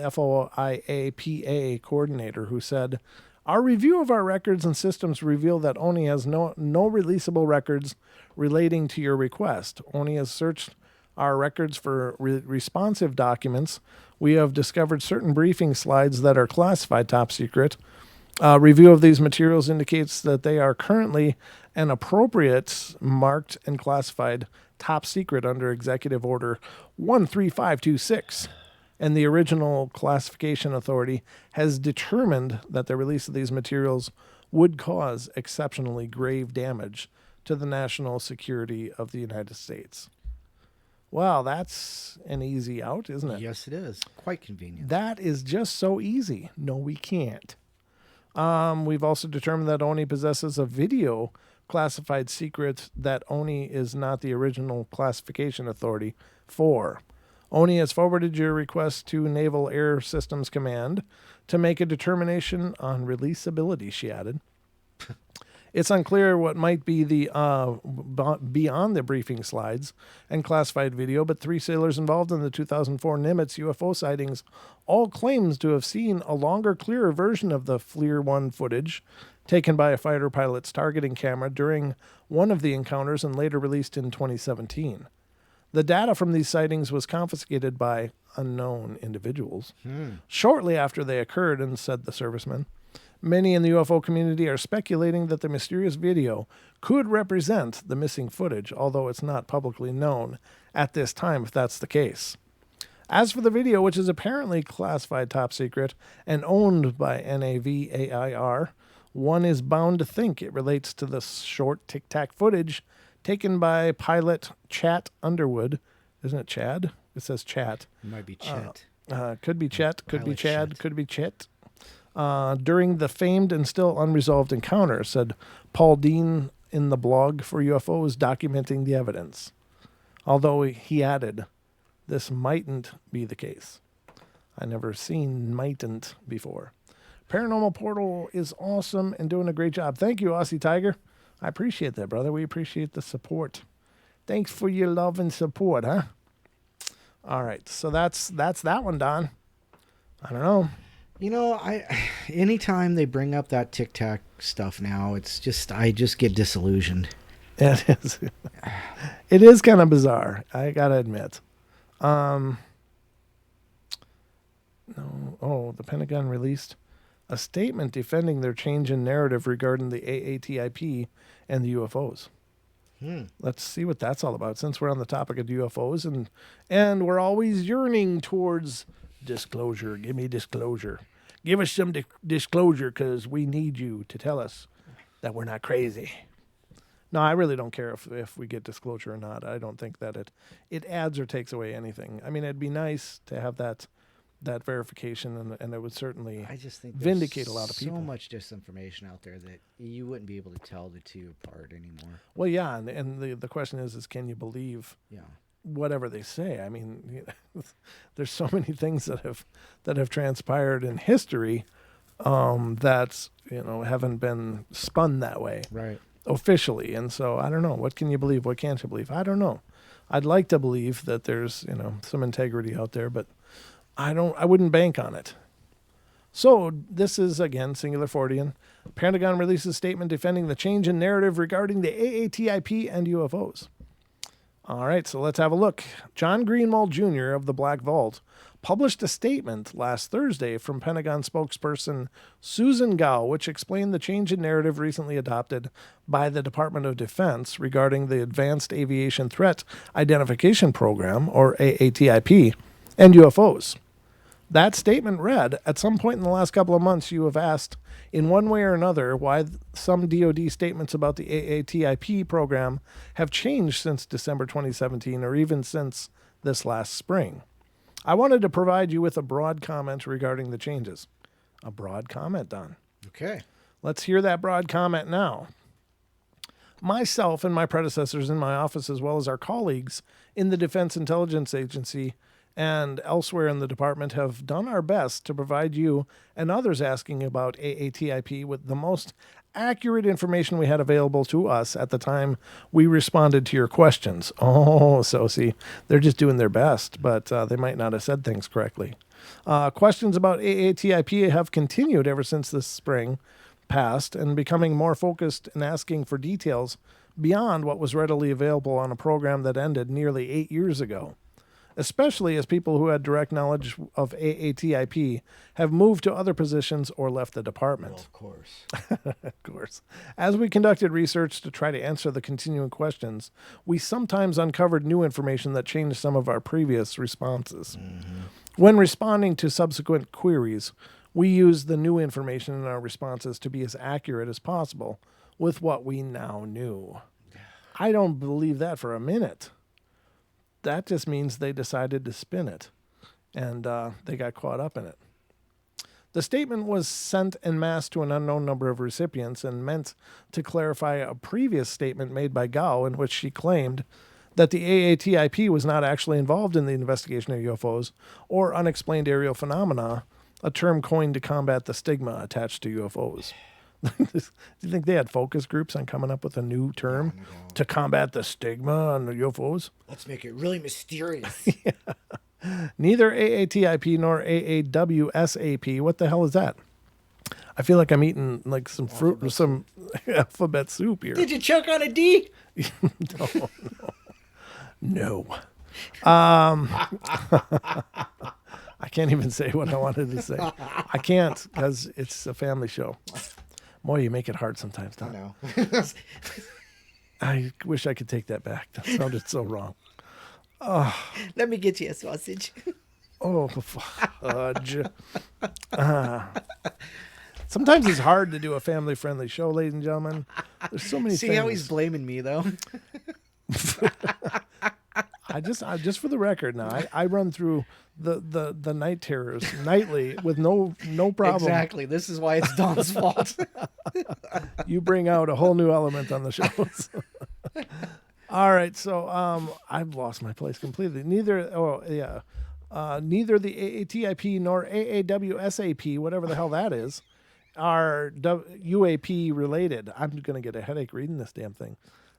FOIAPA coordinator, who said, "Our review of our records and systems reveal that ONI has no releasable records relating to your request. ONI has searched our records for responsive documents. We have discovered certain briefing slides that are classified top secret. Review of these materials indicates that they are currently an appropriate marked and classified top secret under Executive Order 13526. And the original classification authority has determined that the release of these materials would cause exceptionally grave damage to the national security of the United States." Well, that's an easy out, isn't it? Yes, it is. Quite convenient. That is just so easy. No, we can't. We've also determined that ONI possesses a video classified secret that ONI is not the original classification authority for. ONI has forwarded your request to Naval Air Systems Command to make a determination on releasability, she added. It's unclear what might be the beyond the briefing slides and classified video, but 3 sailors involved in the 2004 Nimitz UFO sightings all claims to have seen a longer, clearer version of the FLIR 1 footage taken by a fighter pilot's targeting camera during one of the encounters and later released in 2017. The data from these sightings was confiscated by unknown individuals shortly after they occurred, and said the serviceman. Many in the UFO community are speculating that the mysterious video could represent the missing footage, although it's not publicly known at this time if that's the case. As for the video, which is apparently classified top secret and owned by NAVAIR, one is bound to think it relates to the short tic-tac footage taken by pilot Chat Underwood. Isn't it Chad? It says Chat. It might be Chet. Could be Chet, could be Pilot Chad, Chet. could be Chet. During the famed and still unresolved encounter, said Paul Dean in the blog for UFOs documenting the evidence. Although he added, this mightn't be the case. I never seen mightn't before. Paranormal Portal is awesome and doing a great job. Thank you, Aussie Tiger. I appreciate that, brother. We appreciate the support. Thanks for your love and support, huh? All right, so that's that one, Don. I don't know. Anytime they bring up that Tic Tac stuff now, I just get disillusioned. It is. It is kind of bizarre. I gotta admit. No. Oh, the Pentagon released a statement defending their change in narrative regarding the AATIP and the UFOs. Let's see what that's all about. Since we're on the topic of UFOs and we're always yearning towards disclosure. Give me disclosure. Give us some disclosure because we need you to tell us that we're not crazy. No, I really don't care if we get disclosure or not. I don't think that it adds or takes away anything. I mean, it'd be nice to have that verification, and it would certainly I just think vindicate a lot of people. So much disinformation out there that you wouldn't be able to tell the two apart anymore. Well, yeah, and the question is can you believe whatever they say? I mean, there's so many things that have transpired in history that haven't been spun that way, right? Officially, and so I don't know. What can you believe? What can't you believe? I don't know. I'd like to believe that there's some integrity out there, but I wouldn't bank on it. So this is, again, Singular Fortean. Pentagon releases a statement defending the change in narrative regarding the AATIP and UFOs. All right, so let's have a look. John Greenwald Jr. of the Black Vault published a statement last Thursday from Pentagon spokesperson Susan Gao, which explained the change in narrative recently adopted by the Department of Defense regarding the Advanced Aviation Threat Identification Program, or AATIP, and UFOs. That statement read, at some point in the last couple of months, you have asked, in one way or another, why some DoD statements about the AATIP program have changed since December 2017 or even since this last spring. I wanted to provide you with a broad comment regarding the changes. A broad comment, Don. Okay. Let's hear that broad comment now. Myself and my predecessors in my office, as well as our colleagues in the Defense Intelligence Agency and elsewhere in the department, have done our best to provide you and others asking about AATIP with the most accurate information we had available to us at the time we responded to your questions. Oh, so see, they're just doing their best, but they might not have said things correctly. Questions about AATIP have continued ever since this spring passed and becoming more focused and asking for details beyond what was readily available on a program that ended nearly 8 years ago. Especially as people who had direct knowledge of AATIP have moved to other positions or left the department. Well, of course. Of course. As we conducted research to try to answer the continuing questions, we sometimes uncovered new information that changed some of our previous responses. Mm-hmm. When responding to subsequent queries, we used the new information in our responses to be as accurate as possible with what we now knew. I don't believe that for a minute. That just means they decided to spin it, and they got caught up in it. The statement was sent en masse to an unknown number of recipients and meant to clarify a previous statement made by Gao in which she claimed that the AATIP was not actually involved in the investigation of UFOs or unexplained aerial phenomena, a term coined to combat the stigma attached to UFOs. Do you think they had focus groups on coming up with a new term to combat the stigma on the UFOs? Let's make it really mysterious. Yeah. Neither AATIP nor AAWSAP. What the hell is that? I feel like I'm eating like some fruit or some alphabet soup here. Did you choke on a D? No. I can't even say what I wanted to say. I can't because it's a family show. Boy, you make it hard sometimes, Don. I know. I wish I could take that back. That sounded so wrong. Let me get you a sausage. Oh, fudge. Sometimes it's hard to do a family-friendly show, ladies and gentlemen. There's so many things. See how he's blaming me, though? I just for the record now, I run through the night terrors nightly with no problem. Exactly. This is why it's Don's fault. You bring out a whole new element on the shows. All right, so I've lost my place completely. Neither the AATIP nor AAWSAP, whatever the hell that is, are UAP related. I'm going to get a headache reading this damn thing.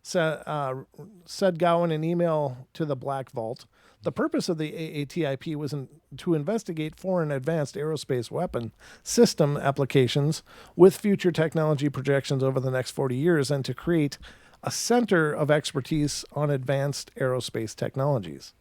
said Gow in an email to the Black Vault. The purpose of the AATIP was to investigate foreign advanced aerospace weapon system applications with future technology projections over the next 40 years and to create a center of expertise on advanced aerospace technologies.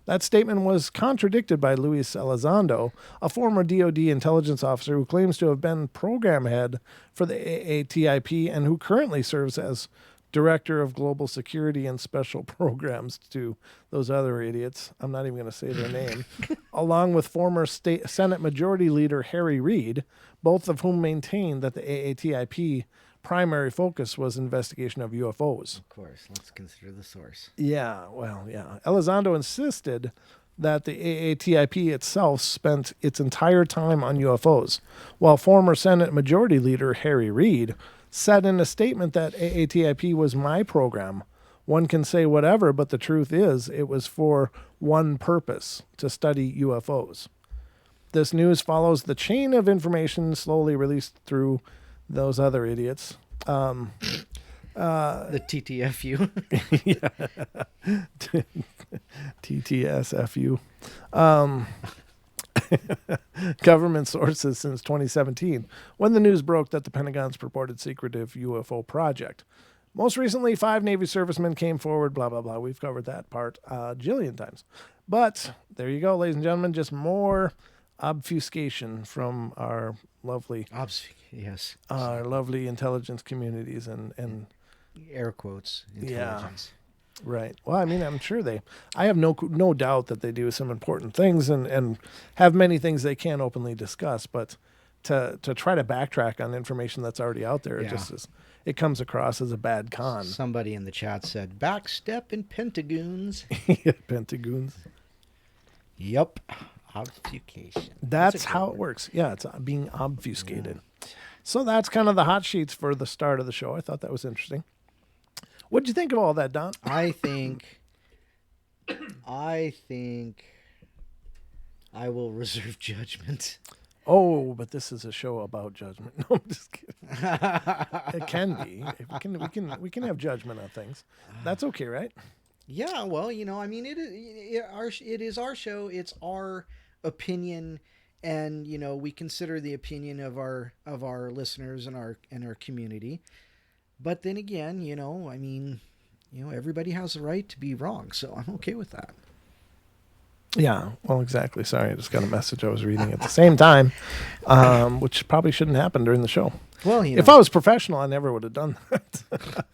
That statement was contradicted by Luis Elizondo, a former DoD intelligence officer who claims to have been program head for the AATIP and who currently serves as Director of Global Security and Special Programs to those other idiots. I'm not even going to say their name. Along with former Senate Majority Leader Harry Reid, both of whom maintained that the AATIP primary focus was investigation of UFOs. Of course, let's consider the source. Yeah, well, yeah. Elizondo insisted that the AATIP itself spent its entire time on UFOs, while former Senate Majority Leader Harry Reid said in a statement that AATIP was my program. One can say whatever, but the truth is it was for one purpose, to study UFOs. This news follows the chain of information slowly released through those other idiots. The TTFU. TTSFU. Government sources since 2017, when the news broke that the Pentagon's purported secretive UFO project. Most recently, 5 Navy servicemen came forward, blah, blah, blah. We've covered that part a jillion times. But there you go, ladies and gentlemen, just more obfuscation from our lovely our lovely intelligence communities and air quotes intelligence. Yeah. Right. Well, I mean, I'm sure I have no doubt that they do some important things and have many things they can't openly discuss, but to try to backtrack on information that's already out there, it comes across as a bad con. Somebody in the chat said, backstep in Pentagons. Pentagons. Yep. Obfuscation. That's how it works. Yeah, it's being obfuscated. Yeah. So that's kind of the hot sheets for the start of the show. I thought that was interesting. What'd you think of all that, Don? I think I will reserve judgment. Oh, but this is a show about judgment. No, I'm just kidding. It can be. We can have judgment on things. That's okay, right? Yeah. Well, I mean, it is our show. It's our opinion, and we consider the opinion of our listeners and our community. But then again, I mean, everybody has the right to be wrong, so I'm okay with that. Yeah, well, exactly. Sorry, I just got a message I was reading at the same time, which probably shouldn't happen during the show. Well, if I was professional, I never would have done that.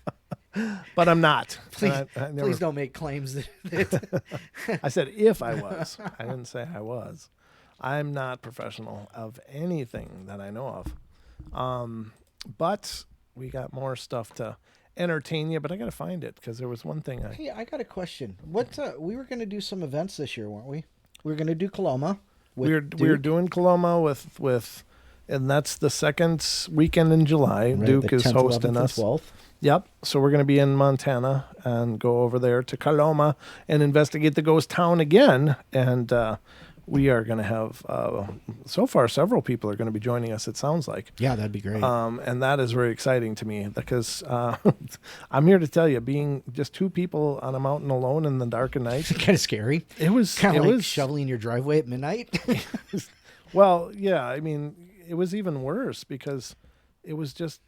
But I'm not. Please don't make claims that I said if I was. I didn't say I was. I'm not professional of anything that I know of. But we got more stuff to entertain you, but I got to find it because there was one thing. Hey, I got a question. What we were going to do some events this year, weren't we? We were going to do Coloma. We were doing Coloma with, and that's the second weekend in July. Right, Duke is 10th, hosting 11th, us. 12th. Yep. So we're going to be in Montana and go over there to Coloma and investigate the ghost town again. And we are going to have, so far, several people are going to be joining us, it sounds like. Yeah, that'd be great. And that is very exciting to me because I'm here to tell you, being just 2 people on a mountain alone in the dark of night. Kind of scary. It was kind of like shoveling your driveway at midnight. Well, yeah, I mean, it was even worse because it was just,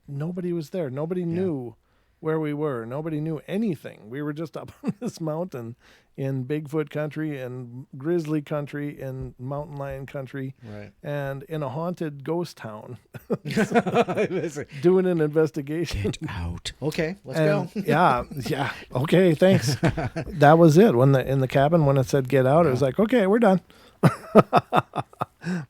nobody was there. Nobody knew where we were. Nobody knew anything. We were just up on this mountain in Bigfoot country and grizzly country and mountain lion country, right? And in a haunted ghost town, doing an investigation. Get out. Okay, let's go. yeah. Okay, thanks. That was it. When in the cabin, when it said get out, it was like, okay, we're done.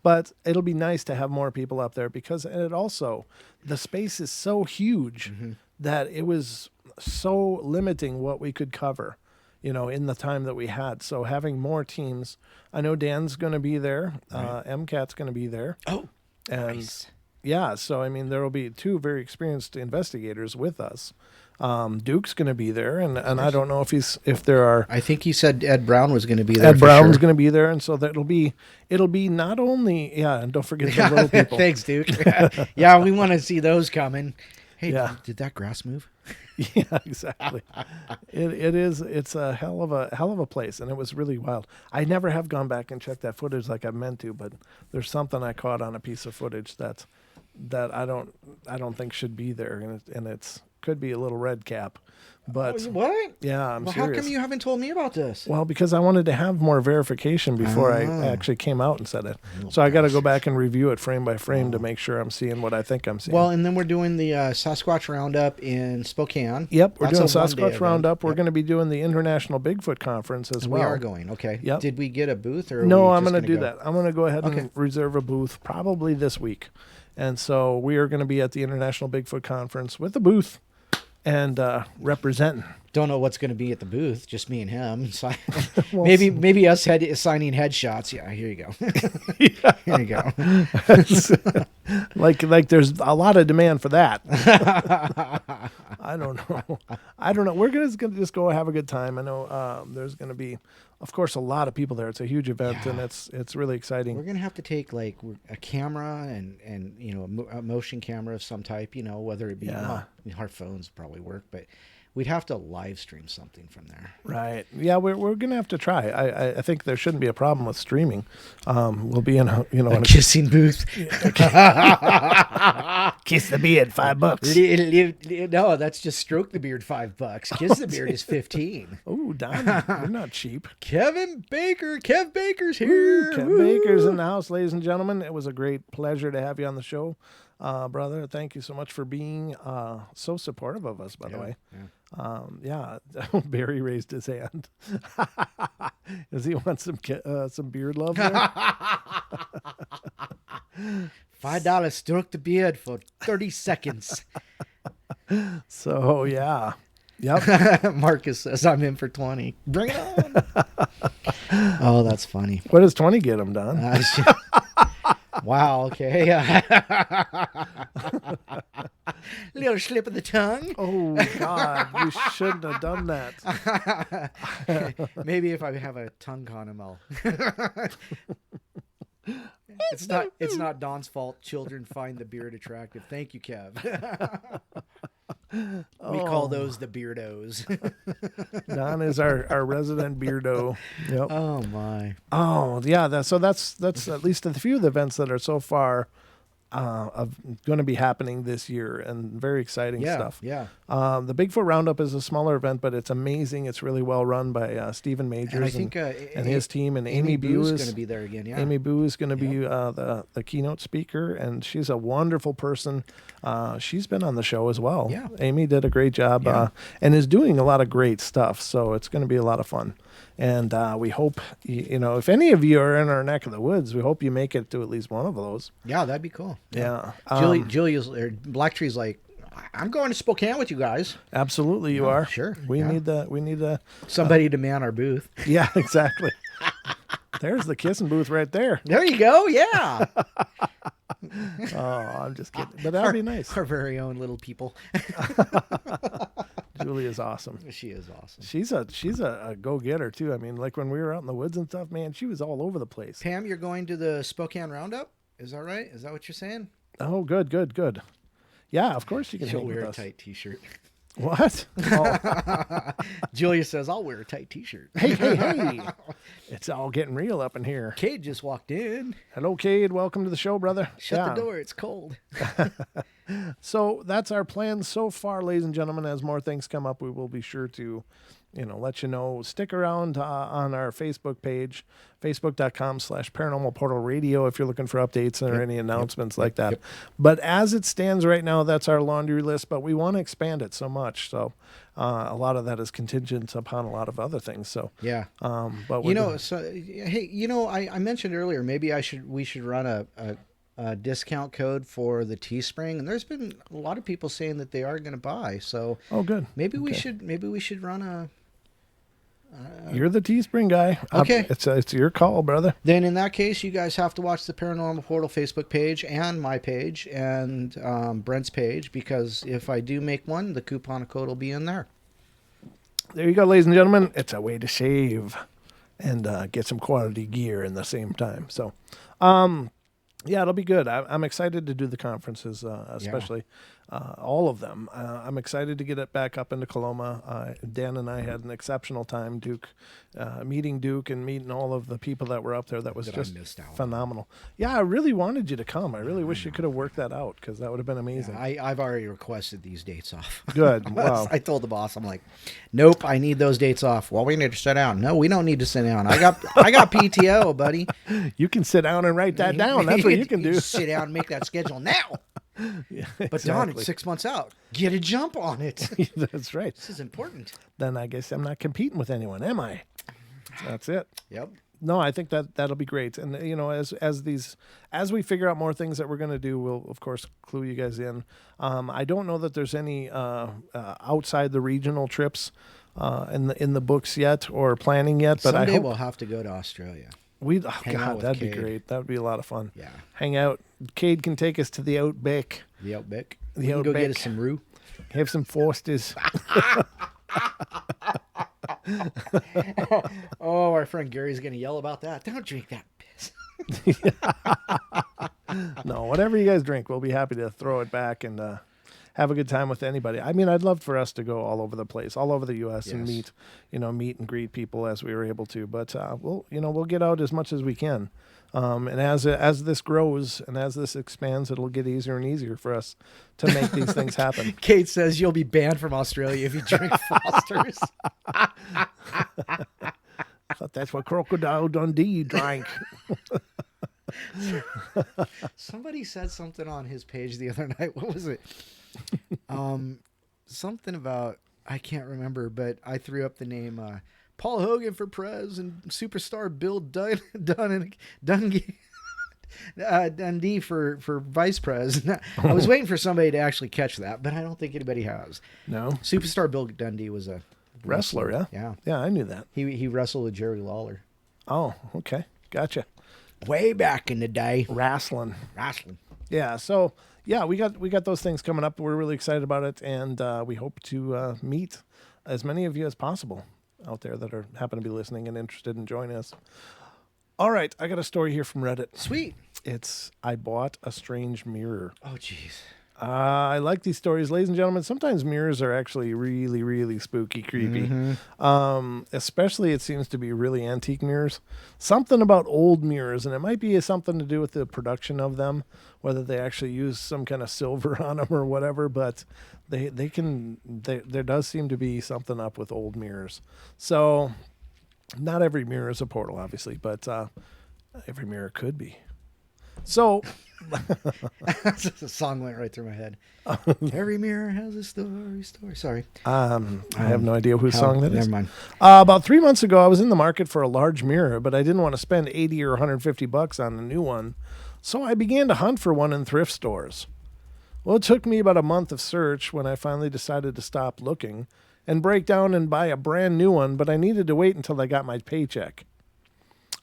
But it'll be nice to have more people up there because it also, the space is so huge that it was so limiting what we could cover, in the time that we had. So having more teams, I know Dan's going to be there. Right. MCAT's going to be there. Oh, and nice. Yeah, so I mean, there will be 2 very experienced investigators with us. Duke's going to be there, and I don't know if there are. I think he said Ed Brown was going to be there. Ed Brown's going to be there, and so it'll be not only and don't forget the little people. Thanks, Duke. Yeah, we want to see those coming. Hey, did that grass move? Yeah, exactly. It is. It's a hell of a place, and it was really wild. I never have gone back and checked that footage like I meant to, but there's something I caught on a piece of footage that I don't think should be there, and it's could be a little red cap, but What? yeah, I'm Well, serious. how come you haven't told me about this? Well, because I wanted to have more verification before I actually came out and said it. So I got to go back and review it frame by frame to make sure I'm seeing what I think I'm seeing. Well, and then we're doing the Sasquatch Roundup in Spokane. Yep, we're That's doing a one-day Sasquatch event. Roundup. We're Yep. going to be doing the International Bigfoot Conference as well. We are going. Okay. Yep. Did we get a booth or? No, are we I'm just going to do go? that. I'm going to go ahead Okay. and reserve a booth probably this week. And so we are going to be at the International Bigfoot Conference with a booth and representing. Don't know what's going to be at the booth. Just me and him. So Well, maybe us signing headshots. Yeah, here you go. Here you go. like there's a lot of demand for that. I don't know. We're gonna just go have a good time. I know there's gonna be, of course, a lot of people there. It's a huge event, and it's really exciting. We're gonna have to take like a camera and a motion camera of some type. Whether it be our phones probably work, but we'd have to live stream something from there. Right. Yeah, we're gonna have to try. I think there shouldn't be a problem with streaming. We'll be in in A kissing booth. kiss the beard, $5. No, that's just stroke the beard, $5. Kiss the beard is 15. Oh, Don, you're not cheap. Kev Baker's here. Kev Baker's in the house, ladies and gentlemen. It was a great pleasure to have you on the show, brother. Thank you so much for being so supportive of us. By the way, Barry raised his hand. Does he want some beard love there? $5 stroke the beard for 30 seconds. So yeah. Yep. Marcus says I'm in for 20. Bring it on. Oh, that's funny. What does 20 get him, Don? Wow. Okay. Little slip of the tongue. Oh God, you shouldn't have done that. Maybe if I have a tongue condom, I'll. It's not Don's fault. Children find the beard attractive. Thank you, Kev. We call those the beardos. Don is our resident beardo. Yep. Oh my. Oh yeah. That's at least a few of the events that are so far going to be happening this year, and very exciting stuff. Yeah. The Bigfoot Roundup is a smaller event, but it's amazing. It's really well run by Stephen Majors And I think and his team, and Amy Boo Boo is going to be there again. Yeah. Amy Boo is going to be the keynote speaker, and she's a wonderful person. She's been on the show as well. Yeah. Amy did a great job and is doing a lot of great stuff. So it's going to be a lot of fun. And we hope, if any of you are in our neck of the woods, we hope you make it to at least one of those. Yeah, that'd be cool. Yeah. Julia's Blacktree's like, I'm going to Spokane with you guys. Absolutely, you are. Sure. We need the somebody to man our booth. Yeah, exactly. There's the kissing booth right there. There you go. Yeah. Oh, I'm just kidding. But that'd be nice. Our very own little people. Julia's awesome. She is awesome. She's a go-getter too. I mean, like when we were out in the woods and stuff, man, she was all over the place. Pam, you're going to the Spokane Roundup? Is that right? Is that what you're saying? Oh, good. Yeah, of course you can She'll hang wear with a us. tight t-shirt. What? Oh. Julia says, I'll wear a tight t-shirt. Hey. It's all getting real up in here. Cade just walked in. Hello, Cade. Welcome to the show, brother. Shut the door. It's cold. So that's our plan so far, ladies and gentlemen. As more things come up, we will be sure to, let you know. Stick around on our Facebook page, facebook.com/Paranormal Portal Radio, if you're looking for updates or any announcements like that. But as it stands right now, that's our laundry list, but we want to expand it so much. So a lot of that is contingent upon a lot of other things. So, yeah. But I mentioned earlier, maybe we should run a discount code for the Teespring, and there's been a lot of people saying that they are going to buy. So, good. Maybe we should run a. You're the Teespring guy. Okay. It's your call, brother. Then in that case, you guys have to watch the Paranormal Portal Facebook page and my page and Brent's page, because if I do make one, the coupon code will be in there. There you go, ladies and gentlemen. It's a way to save and get some quality gear in the same time. So, Yeah, it'll be good. I'm excited to do the conferences, especially all of them. I'm excited to get it back up into Coloma. Dan and I had an exceptional time, Duke, meeting Duke and meeting all of the people that were up there. That was just phenomenal. Yeah, I really wanted you to come. I really wish you could have worked that out because that would have been amazing. Yeah, I've already requested these dates off. Good. Wow. I told the boss, I'm like, nope, I need those dates off. Well, we need to sit down. No, we don't need to sit down. I got PTO, buddy. You can sit down and write that down. That's what you can do. Sit down and make that schedule now. Yeah, but exactly. Don, it's 6 months out. Get a jump on it. That's right. This is important. Then I guess I'm not competing with anyone, am I? That's it. Yep. No, I think that'll be great. And as we figure out more things that we're going to do, we'll of course clue you guys in. I don't know that there's any outside the regional trips in the books yet or planning yet, but someday I hope we'll have to go to Australia. That'd be Cade. great. That would be a lot of fun. Yeah. Hang out. Cade can take us to the Outback. The Outback. The We can go Outback. get us some roux. Have some Fosters. Oh, our friend Gary's going to yell about that. Don't drink that piss. No, whatever you guys drink, we'll be happy to throw it back and have a good time with anybody. I mean, I'd love for us to go all over the place, all over the U.S. and meet and greet people as we were able to. But we'll get out as much as we can. And as this grows and as this expands, it'll get easier and easier for us to make these things happen. Kate says you'll be banned from Australia if you drink Foster's. I thought that's what Crocodile Dundee drank. Somebody said something on his page the other night. What was it? Something about, I can't remember, but I threw up the name Paul Hogan for Prez and superstar Bill Dundee for Vice Prez. I was waiting for somebody to actually catch that, but I don't think anybody has. No. Superstar Bill Dundee was a Wrestler, yeah? Yeah. Yeah, I knew that. He wrestled with Jerry Lawler. Oh, okay. Gotcha. Way back in the day. Wrestling. Yeah, so yeah, we got those things coming up. We're really excited about it, and we hope to meet as many of you as possible out there that happen to be listening and interested in joining us. All right, I got a story here from Reddit. Sweet. I bought a strange mirror. Oh, jeez. I like these stories, ladies and gentlemen. Sometimes mirrors are actually really, really spooky, creepy. Especially, it seems to be really antique mirrors. Something about old mirrors, and it might be something to do with the production of them, whether they actually use some kind of silver on them or whatever. But there does seem to be something up with old mirrors. So, not every mirror is a portal, obviously, but every mirror could be. So. A song went right through my head. Every mirror has a story. Sorry. I have no idea whose song that is. Never mind. About 3 months ago, I was in the market for a large mirror, but I didn't want to spend $80 or $150 on a new one, so I began to hunt for one in thrift stores. Well, it took me about a month of search when I finally decided to stop looking and break down and buy a brand new one, but I needed to wait until I got my paycheck.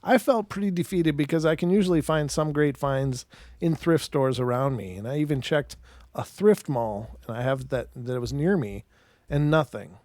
I felt pretty defeated because I can usually find some great finds in thrift stores around me, and I even checked a thrift mall, and I have that it was near me, and nothing.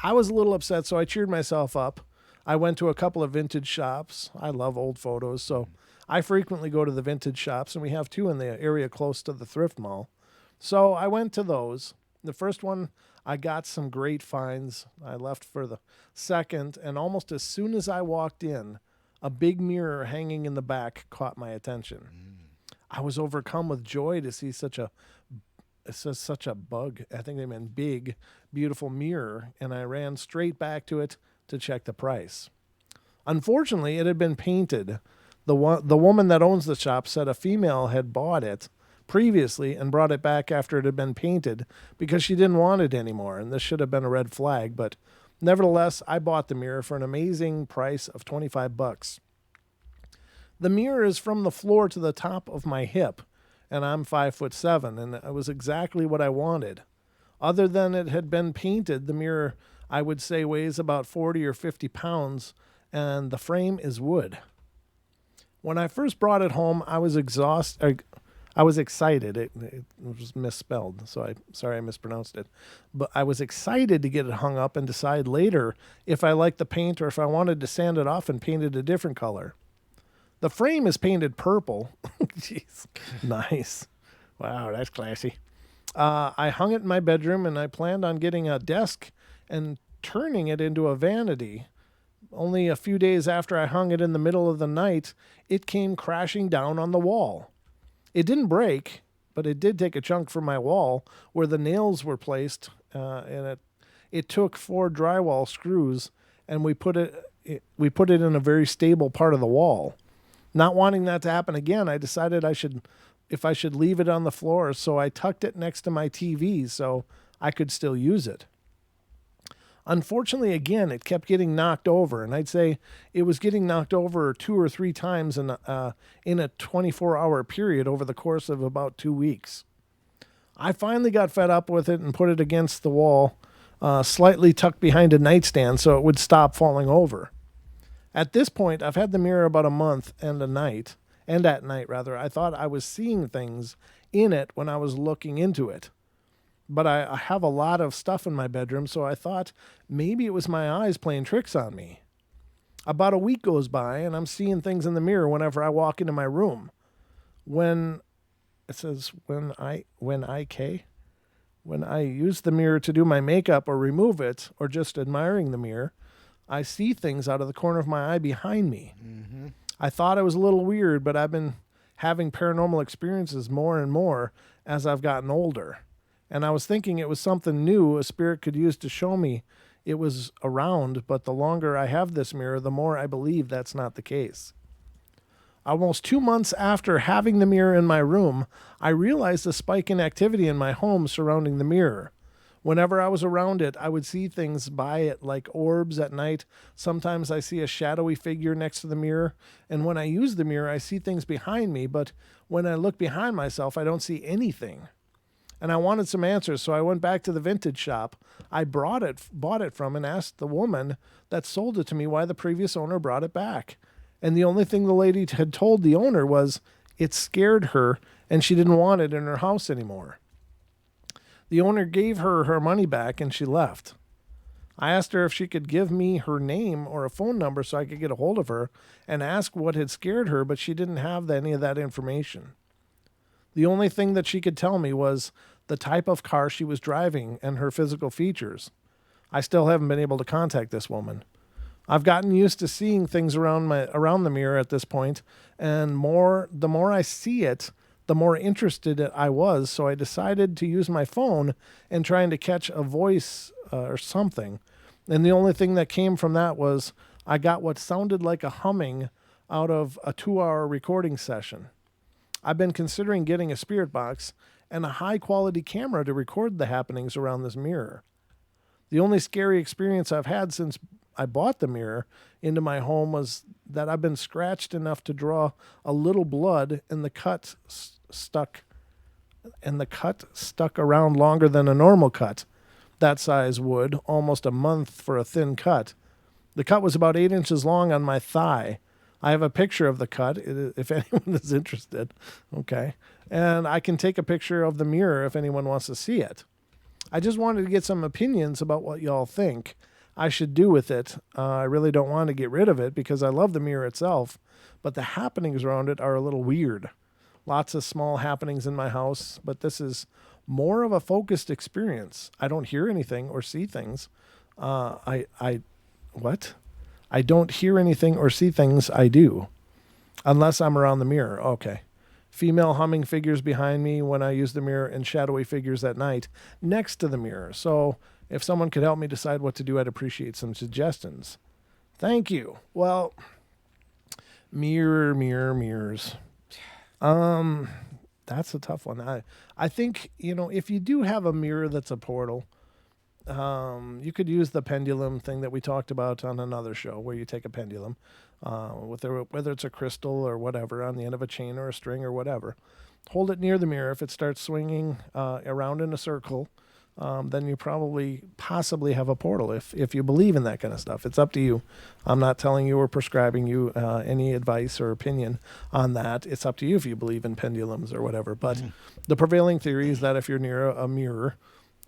I was a little upset, so I cheered myself up. I went to a couple of vintage shops. I love old photos, so I frequently go to the vintage shops, and we have two in the area close to the thrift mall. So I went to those. The first one, I got some great finds. I left for the second, and almost as soon as I walked in, a big mirror hanging in the back caught my attention. I was overcome with joy to see such a bug. I think they meant big, beautiful mirror, and I ran straight back to it to check the price. Unfortunately, it had been painted. The woman that owns the shop said a female had bought it previously and brought it back after it had been painted because she didn't want it anymore, and this should have been a red flag, but nevertheless, I bought the mirror for an amazing price of $25. The mirror is from the floor to the top of my hip, and I'm 5'7", and it was exactly what I wanted. Other than it had been painted, the mirror, I would say, weighs about 40 or 50 pounds, and the frame is wood. When I first brought it home, I was excited. It was misspelled, so sorry I mispronounced it. But I was excited to get it hung up and decide later if I liked the paint or if I wanted to sand it off and paint it a different color. The frame is painted purple. Jeez. Nice. Wow, that's classy. I hung it in my bedroom, and I planned on getting a desk and turning it into a vanity. Only a few days after I hung it in the middle of the night, it came crashing down on the wall. It didn't break, but it did take a chunk from my wall where the nails were placed, and it took 4 drywall screws, and we put it in a very stable part of the wall. Not wanting that to happen again, I decided I should leave it on the floor, so I tucked it next to my TV so I could still use it. Unfortunately, again, it kept getting knocked over, and I'd say it was getting knocked over 2 or 3 times in a 24-hour period over the course of about 2 weeks. I finally got fed up with it and put it against the wall, slightly tucked behind a nightstand so it would stop falling over. At this point, I've had the mirror about a month and at night, I thought I was seeing things in it when I was looking into it. But I have a lot of stuff in my bedroom, so I thought maybe it was my eyes playing tricks on me. About a week goes by, and I'm seeing things in the mirror whenever I walk into my room. When I use the mirror to do my makeup or remove it, or just admiring the mirror, I see things out of the corner of my eye behind me. Mm-hmm. I thought it was a little weird, but I've been having paranormal experiences more and more as I've gotten older. And I was thinking it was something new a spirit could use to show me it was around, but the longer I have this mirror, the more I believe that's not the case. Almost 2 months after having the mirror in my room, I realized a spike in activity in my home surrounding the mirror. Whenever I was around it, I would see things by it like orbs at night. Sometimes I see a shadowy figure next to the mirror. And when I use the mirror, I see things behind me, but when I look behind myself, I don't see anything. And I wanted some answers, so I went back to the vintage shop I bought it from and asked the woman that sold it to me why the previous owner brought it back. And the only thing the lady had told the owner was it scared her and she didn't want it in her house anymore. The owner gave her her money back and she left. I asked her if she could give me her name or a phone number so I could get a hold of her and ask what had scared her, but she didn't have any of that information. The only thing that she could tell me was the type of car she was driving and her physical features. I still haven't been able to contact this woman. I've gotten used to seeing things around the mirror at this point, and the more I see it, the more interested I was, so I decided to use my phone and trying to catch a voice or something. And the only thing that came from that was I got what sounded like a humming out of a 2-hour recording session. I've been considering getting a spirit box and a high-quality camera to record the happenings around this mirror. The only scary experience I've had since I bought the mirror into my home was that I've been scratched enough to draw a little blood, and the cut stuck around longer than a normal cut that size would, almost a month for a thin cut. The cut was about 8 inches long on my thigh. I have a picture of the cut if anyone is interested. Okay. And I can take a picture of the mirror if anyone wants to see it. I just wanted to get some opinions about what y'all think I should do with it. I really don't want to get rid of it because I love the mirror itself, but the happenings around it are a little weird. Lots of small happenings in my house, but this is more of a focused experience. I don't hear anything or see things. I don't hear anything or see things. I do, unless I'm around the mirror. Okay. Female humming figures behind me when I use the mirror and shadowy figures at night next to the mirror. So if someone could help me decide what to do, I'd appreciate some suggestions. Thank you. Well, mirrors. That's a tough one. I think, if you do have a mirror that's a portal, you could use the pendulum thing that we talked about on another show where you take a pendulum, whether it's a crystal or whatever on the end of a chain or a string or whatever. Hold it near the mirror. If it starts swinging around in a circle, then you possibly have a portal if you believe in that kind of stuff. It's up to you. I'm not telling you or prescribing you any advice or opinion on that. It's up to you if you believe in pendulums or whatever. But the prevailing theory is that if you're near a mirror,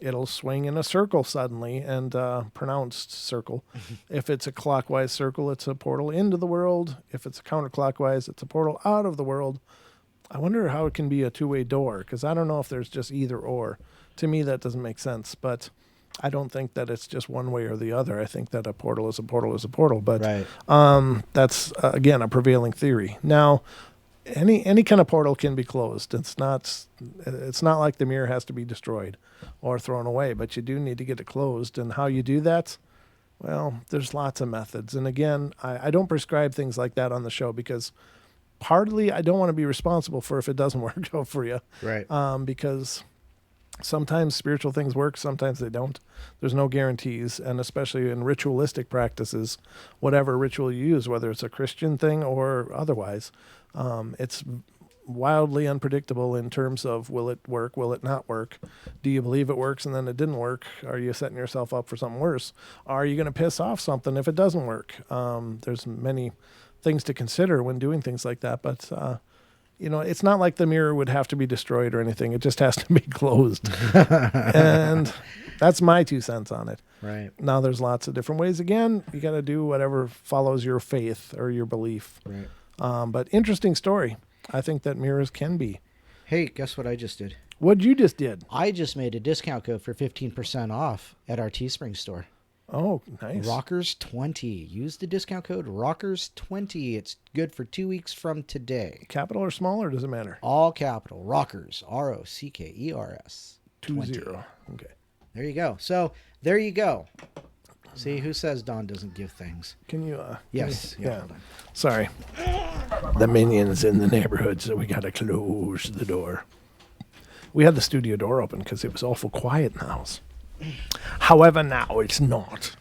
it'll swing in a circle suddenly, and pronounced circle. If it's a clockwise circle, it's a portal into the world. If it's a counterclockwise, it's a portal out of the world. I wonder how it can be a two-way door, because I don't know if there's just either or. To me, that doesn't make sense, but I don't think that it's just one way or the other. I think that a portal is a portal is a portal, but Right. that's, again, a prevailing theory. Now, any kind of portal can be closed. It's not like the mirror has to be destroyed or thrown away, but you do need to get it closed. And how you do that, well, there's lots of methods. And again, I don't prescribe things like that on the show because partly I don't want to be responsible for if it doesn't work out for you. Right. Because sometimes spiritual things work, sometimes they don't. There's no guarantees, and especially in ritualistic practices, whatever ritual you use, whether it's a Christian thing or otherwise, it's wildly unpredictable in terms of will it work, will it not work? Do you believe it works and then it didn't work? Are you setting yourself up for something worse? Are you going to piss off something if it doesn't work? There's many things to consider when doing things like that, but it's not like the mirror would have to be destroyed or anything. It just has to be closed. And that's my 2 cents on it. Right. Now, there's lots of different ways. Again, you got to do whatever follows your faith or your belief. Right. But interesting story. I think that mirrors can be. Hey, guess what I just did? What you just did? I just made a discount code for 15% off at our Teespring store. Oh, nice. Rockers20. Use the discount code Rockers20. It's good for 2 weeks from today. Capital or small, or does it matter? All capital. Rockers. ROCKERS. 20. Okay. There you go. So, there you go. See, who says Don doesn't give things? Can you? Yes. Yeah. Hold on. Sorry. The minion's in the neighborhood, so we got to close the door. We had the studio door open because it was awful quiet in the house. However, now it's not.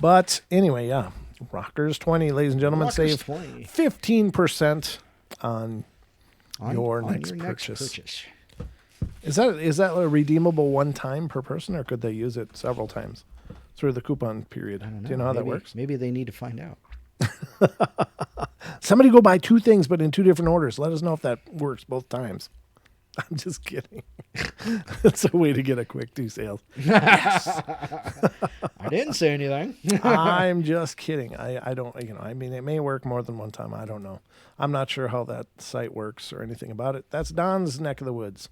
But anyway, yeah. Rockers 20, ladies and gentlemen, Rockers save 20. 15% on your on next your purchase. Is that a redeemable one time per person, or could they use it several times through the coupon period? I don't know. Do you know how that works? Maybe they need to find out. Somebody go buy 2 things, but in 2 different orders. Let us know if that works both times. I'm just kidding. It's a way to get a quick 2 sales. Yes. I didn't say anything. I'm just kidding. I don't, I mean, it may work more than one time. I don't know. I'm not sure how that site works or anything about it. That's Don's neck of the woods.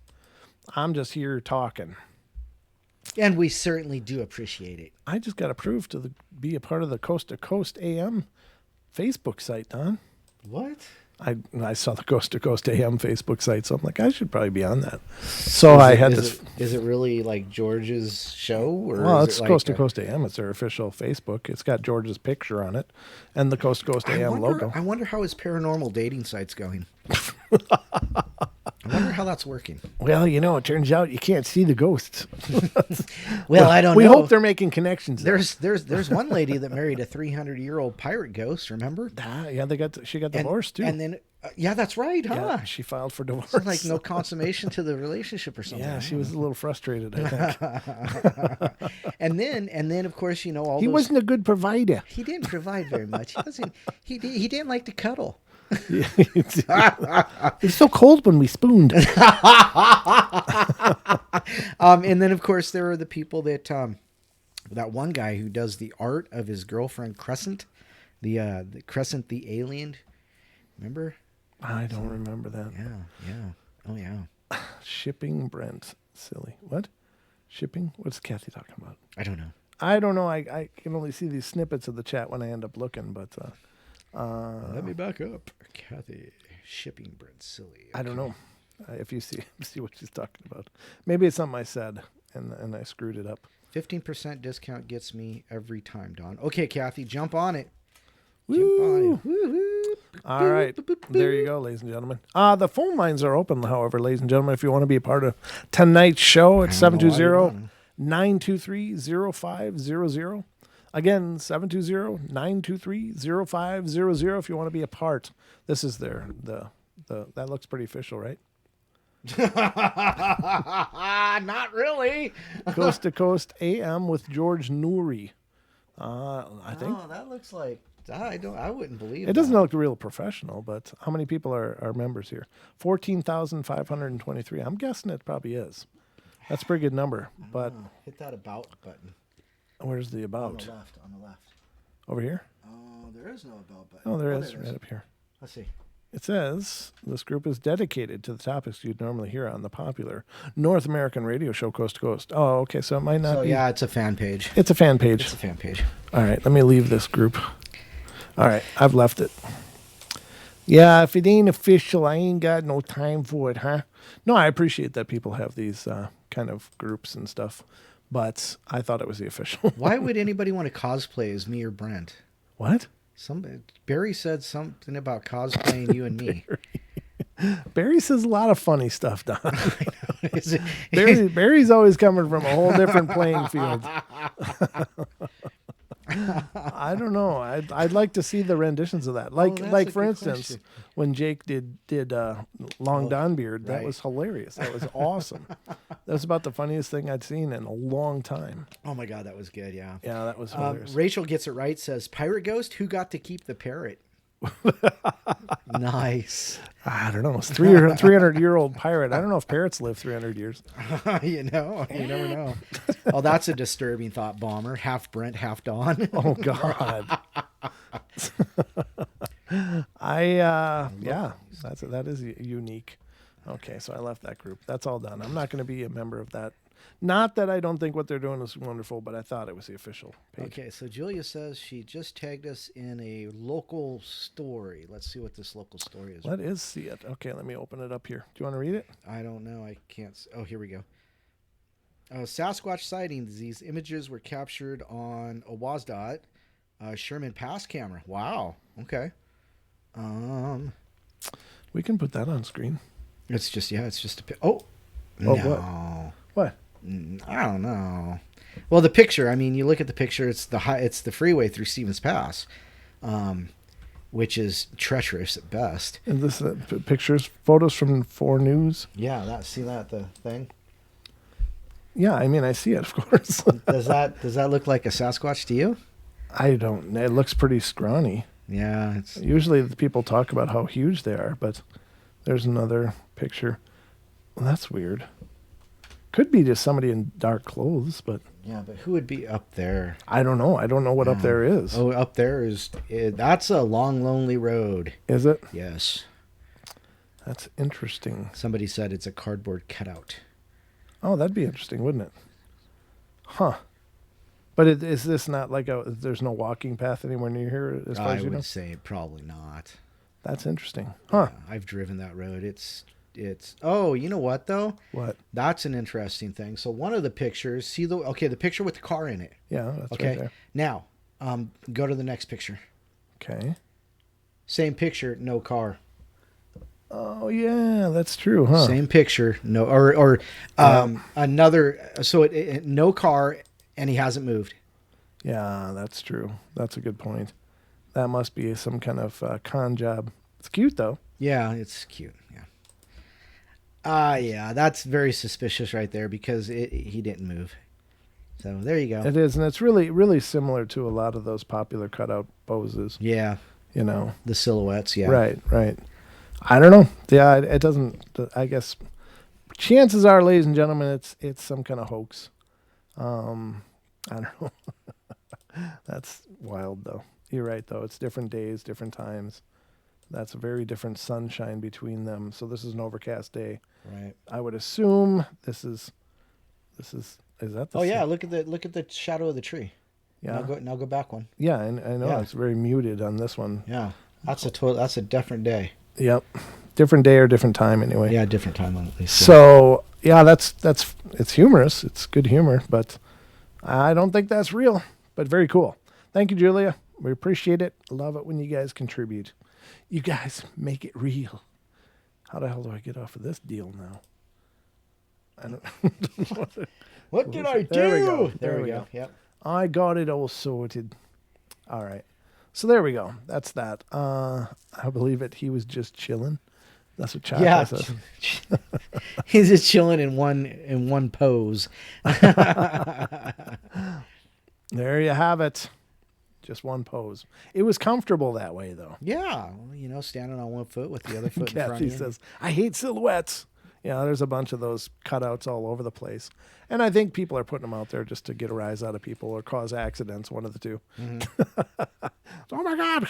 I'm just here talking. And we certainly do appreciate it. I just got approved to be a part of the Coast to Coast AM Facebook site, Don. What? I saw the Coast to Coast AM Facebook site, so I'm like, I should probably be on that. So I had this. Is it really like George's show? Or well, is it's it like Coast to Coast AM. It's their official Facebook. It's got George's picture on it and the Coast to Coast AM logo. I wonder how his paranormal dating site's going. I wonder how that's working. Well, it turns out you can't see the ghosts. Well, I don't know. We hope they're making connections. There's one lady that married a 300-year-old pirate ghost, remember? Yeah, she got divorced too. And then, yeah, that's right, huh? Yeah, she filed for divorce. So, like no consummation to the relationship or something. Yeah, she was a little frustrated, I think. and then, of course, all he wasn't a good provider. He didn't provide very much. He didn't like to cuddle. It's so cold when we spooned. And then, of course, there are the people that that one guy who does the art of his girlfriend Crescent, the Crescent the alien. Remember? I don't remember that. Yeah. Oh yeah. Shipping Brent silly. What? Shipping? What's Kathy talking about? I don't know. I can only see these snippets of the chat when I end up looking, but let me back up. Kathy, shipping Brent silly. Okay. I don't know. If you see what she's talking about. Maybe it's something I said and I screwed it up. 15% discount gets me every time, Don. Okay, Kathy, jump on it. Woo. Jump on it. Woo-hoo. All right. There you go, ladies and gentlemen. The phone lines are open, however, ladies and gentlemen. If you want to be a part of tonight's show, it's 720-923-0500. Again, 720-923-0500 if you want to be a part. This is that looks pretty official, right? Not really. Coast to Coast AM with George Noory. I think. Oh, that looks like I wouldn't believe it doesn't look real professional, but how many people are members here? 14,523. I'm guessing it probably is. That's a pretty good number. But hit that about button. Where's the On about? the left. On the left. Over here? Oh, there is no about button. Oh, there is, right up here. Let's see. It says this group is dedicated to the topics you'd normally hear on the popular North American radio show Coast to Coast. Oh, okay. So it might not be. Yeah, it's a fan page. It's a fan page. It's a fan page. All right. Let me leave this group. All right. I've left it. Yeah, if it ain't official, I ain't got no time for it, huh? No, I appreciate that people have these kind of groups and stuff, but I thought it was the official. Why would anybody want to cosplay as me or Brent? What? Barry said something about cosplaying you and me. Barry says a lot of funny stuff, Don. Is it, Barry's always coming from a whole different playing field. I don't know. I'd like to see the renditions of that. Like for instance, question. When Jake did Long Don Beard, that was hilarious. That was awesome. That was about the funniest thing I'd seen in a long time. Oh my God, that was good. Yeah. Yeah, that was hilarious. Rachel gets it right. Says Pirate Ghost, who got to keep the parrot? Nice. I don't know. It's 300-year-old pirate. I don't know if parrots live 300 years. You never know. Oh, that's a disturbing thought bomber. Half Brent, half Dawn. Oh God. That is unique. Okay, so I left that group. That's all done. I'm not going to be a member of that. Not that I don't think what they're doing is wonderful, but I thought it was the official page. Okay, so Julia says she just tagged us in a local story. Let's see what this local story is. Let us see it. Okay, let me open it up here. Do you want to read it? I don't know. I can't. Oh, here we go. Sasquatch sightings. These images were captured on a WASDOT Sherman Pass camera. Wow. Okay. We can put that on screen. It's just a no. What? What? I don't know. Well, the picture. I mean, you look at the picture. It's the freeway through Stevens Pass, which is treacherous at best. And this photos from 4 News. Yeah, the thing. Yeah, I mean, I see it, of course. Does that look like a Sasquatch to you? I don't. It looks pretty scrawny. Yeah. Usually the people talk about how huge they are, but there's another picture. Well, that's weird. Could be just somebody in dark clothes, but... Yeah, but who would be up there? I don't know. I don't know what up there is. Oh, up there that's a long, lonely road. Is it? Yes. That's interesting. Somebody said it's a cardboard cutout. Oh, that'd be interesting, wouldn't it? Huh. But is this not like there's no walking path anywhere near here as far as you know? I would say probably not. That's interesting. Huh. Yeah, I've driven that road. It's oh, you know what though? What? That's an interesting thing. So one of the pictures, the picture with the car in it. Yeah, that's okay. Right there. Now, go to the next picture. Okay. Same picture, no car. Oh yeah, that's true, huh? Same picture, no or another. So no car, and he hasn't moved. Yeah, that's true. That's a good point. That must be some kind of con job. It's cute though. Yeah, it's cute. Yeah. Yeah, that's very suspicious right there because he didn't move. So there you go. It is, and it's really, really similar to a lot of those popular cutout poses. Yeah. You know. The silhouettes, yeah. Right. I don't know. Yeah, it doesn't, I guess, chances are, ladies and gentlemen, it's some kind of hoax. I don't know. That's wild, though. You're right, though. It's different days, different times. That's a very different sunshine between them. So this is an overcast day. Right. I would assume this is that the yeah, look at the shadow of the tree. Yeah. Now go back one. Yeah, I know. Yeah. It's very muted on this one. Yeah. That's a different day. Yep. Different day or different time anyway. Yeah, different time at least. So, yeah, it's humorous. It's good humor, but I don't think that's real, but very cool. Thank you, Julia. We appreciate it. Love it when you guys contribute. You guys make it real. How the hell do I get off of this deal now? I don't What did I do? There we go. There we go. Yep. I got it all sorted. All right. So there we go. That's that. I believe it. He was just chilling. That's what Chaka says. He's just chilling in one pose. There you have it. Just one pose. It was comfortable that way, though. Yeah. Standing on one foot with the other foot in front of you. Kathy says, I hate silhouettes. Yeah, there's a bunch of those cutouts all over the place. And I think people are putting them out there just to get a rise out of people or cause accidents, one of the two. Oh my God.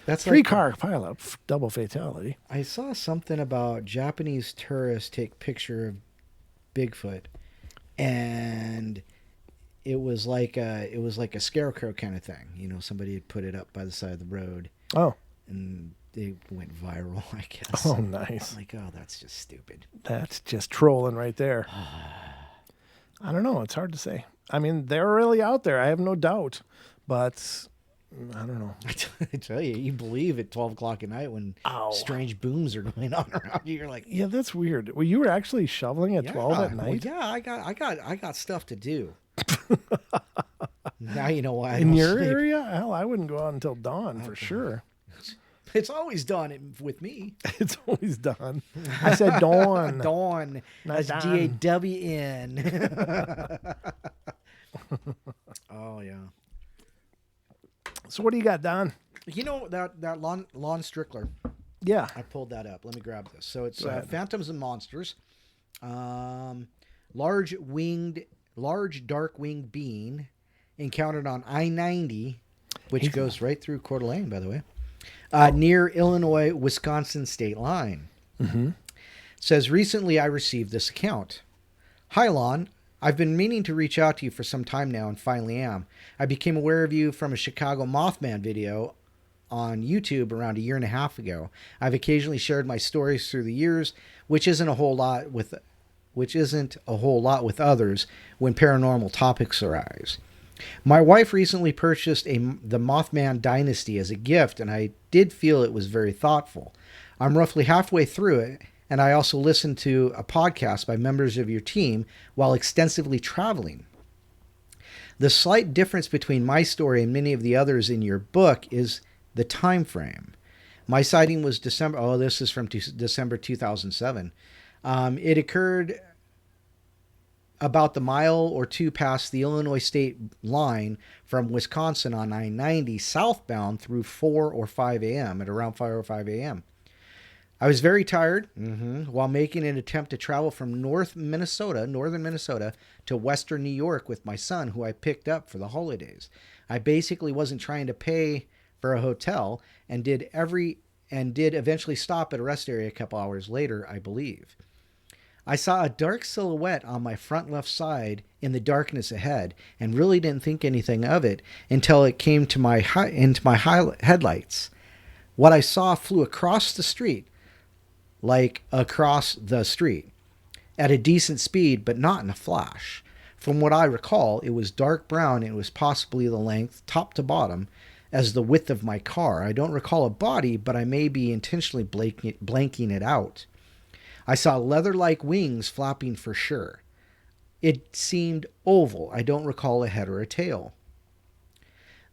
That's three like car pileup, double fatality. I saw something about Japanese tourists take picture of Bigfoot, and it was like a scarecrow kind of thing. You know, somebody had put it up by the side of the road. Oh. And they went viral, I guess. Oh, nice. I'm like, oh, that's just stupid. That's just trolling right there. I don't know. It's hard to say. I mean, they're really out there. I have no doubt. But I don't know. I tell you, you believe at 12 o'clock at night when strange booms are going on around you. You're like, yeah, that's weird. Well, you were actually shoveling at 12 at night? Well, yeah, I got stuff to do. Now you know why. In your area? Hell, I wouldn't go out until dawn for sure. It's always dawn with me. It's always dawn. I said dawn. Dawn. That's DAWN. Oh, yeah. So what do you got, Don? You know that lawn strickler? Yeah. I pulled that up. Let me grab this. So it's Phantoms and Monsters. Large dark winged being encountered on I-90, which goes right through Coeur d'Alene, by the way. Near Illinois-Wisconsin state line. Mm-hmm. Says, recently I received this account. Hi, Lon. I've been meaning to reach out to you for some time now and finally am. I became aware of you from a Chicago Mothman video on YouTube around a year and a half ago. I've occasionally shared my stories through the years, which isn't a whole lot with others when paranormal topics arise. My wife recently purchased the Mothman Dynasty as a gift, and I did feel it was very thoughtful. I'm roughly halfway through it, and I also listened to a podcast by members of your team while extensively traveling. The slight difference between my story and many of the others in your book is the time frame. My sighting was December. Oh, this is from December 2007. It occurred about the mile or two past the Illinois state line from Wisconsin on I-90 southbound through 4 or 5 a.m. at around 5 or 5 a.m. I was very tired while making an attempt to travel from northern Minnesota to western New York with my son, who I picked up for the holidays. I basically wasn't trying to pay for a hotel and did eventually stop at a rest area a couple hours later, I believe. I saw a dark silhouette on my front left side in the darkness ahead and really didn't think anything of it until it came to my headlights. What I saw flew across the street, at a decent speed, but not in a flash. From what I recall, it was dark brown and it was possibly the length, top to bottom, as the width of my car. I don't recall a body, but I may be intentionally blanking it out. I saw leather-like wings flapping for sure. It seemed oval. I don't recall a head or a tail.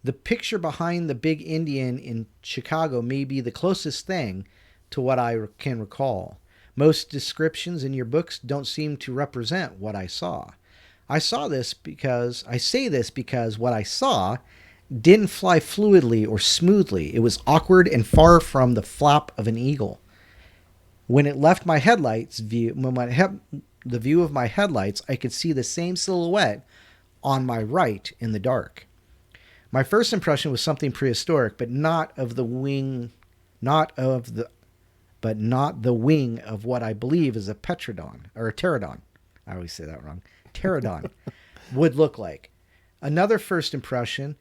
The picture behind the big Indian in Chicago may be the closest thing to what I can recall. Most descriptions in your books don't seem to represent what I saw. I say this because what I saw didn't fly fluidly or smoothly. It was awkward and far from the flap of an eagle. When it left my headlights view, the view of my headlights, I could see the same silhouette on my right in the dark. My first impression was something prehistoric, but not the wing of what I believe is a pterodon. I always say that wrong. Pterodon would look like. Another first impression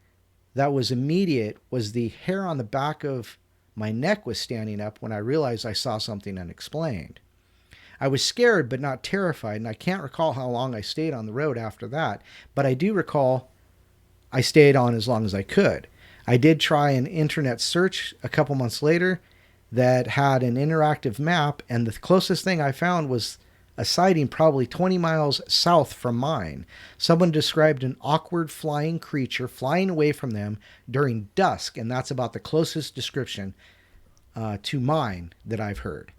that was immediate was the hair on the back of my neck was standing up when I realized I saw something unexplained. I was scared but not terrified, and I can't recall how long I stayed on the road after that, but I do recall I stayed on as long as I could. I did try an internet search a couple months later that had an interactive map, and the closest thing I found was a sighting probably 20 miles south from mine. Someone described an awkward flying creature flying away from them during dusk, and that's about the closest description to mine that I've heard.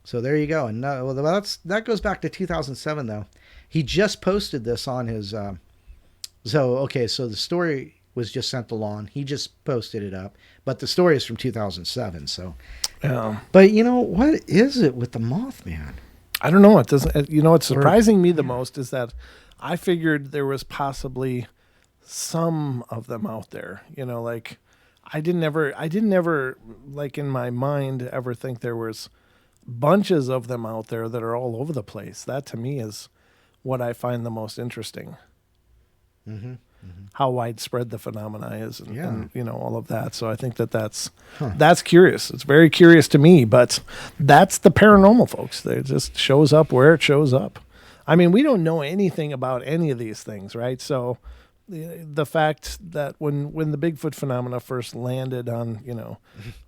So there you go. And that goes back to 2007, though. He just posted this on his... So the story was just sent along. He just posted it up, but the story is from 2007. So, Yeah. but what is it with the Mothman? I don't know. It doesn't. What's surprising me the most is that I figured there was possibly some of them out there. Like I didn't ever like in my mind ever think there was bunches of them out there that are all over the place. That to me is what I find the most interesting. Mm-hmm. How widespread the phenomena is, and all of that. So I think that's curious. It's very curious to me, but that's the paranormal, folks. It just shows up where it shows up. I mean, we don't know anything about any of these things, right? So the fact that when the Bigfoot phenomena first landed on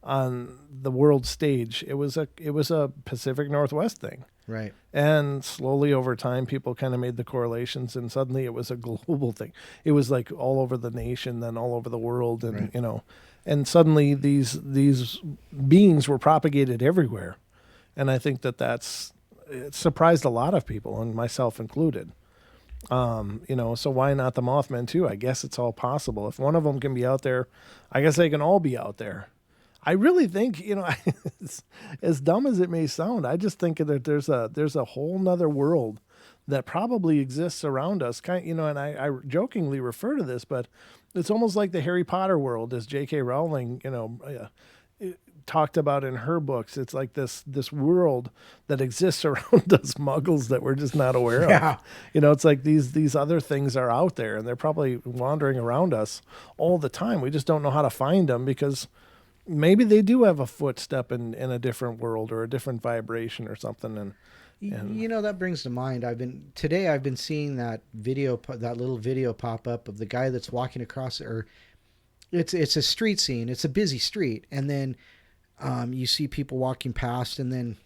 on the world stage, it was a Pacific Northwest thing. Right. And slowly over time, people kind of made the correlations, and suddenly it was a global thing. It was like all over the nation, then all over the world, and right. And suddenly these beings were propagated everywhere, and I think it surprised a lot of people, and myself included. So why not the Mothman too? I guess it's all possible. If one of them can be out there, I guess they can all be out there. I really think, as dumb as it may sound, I just think that there's a whole nother world that probably exists around us. And I jokingly refer to this, but it's almost like the Harry Potter world, as J.K. Rowling, talked about in her books. It's like this world that exists around us muggles that we're just not aware of. It's like these other things are out there, and they're probably wandering around us all the time. We just don't know how to find them because maybe they do have a footstep in a different world or a different vibration or something. And that brings to mind. I've been seeing that little video pop up of the guy that's walking across, or it's a street scene. It's a busy street, and then you see people walking past, and then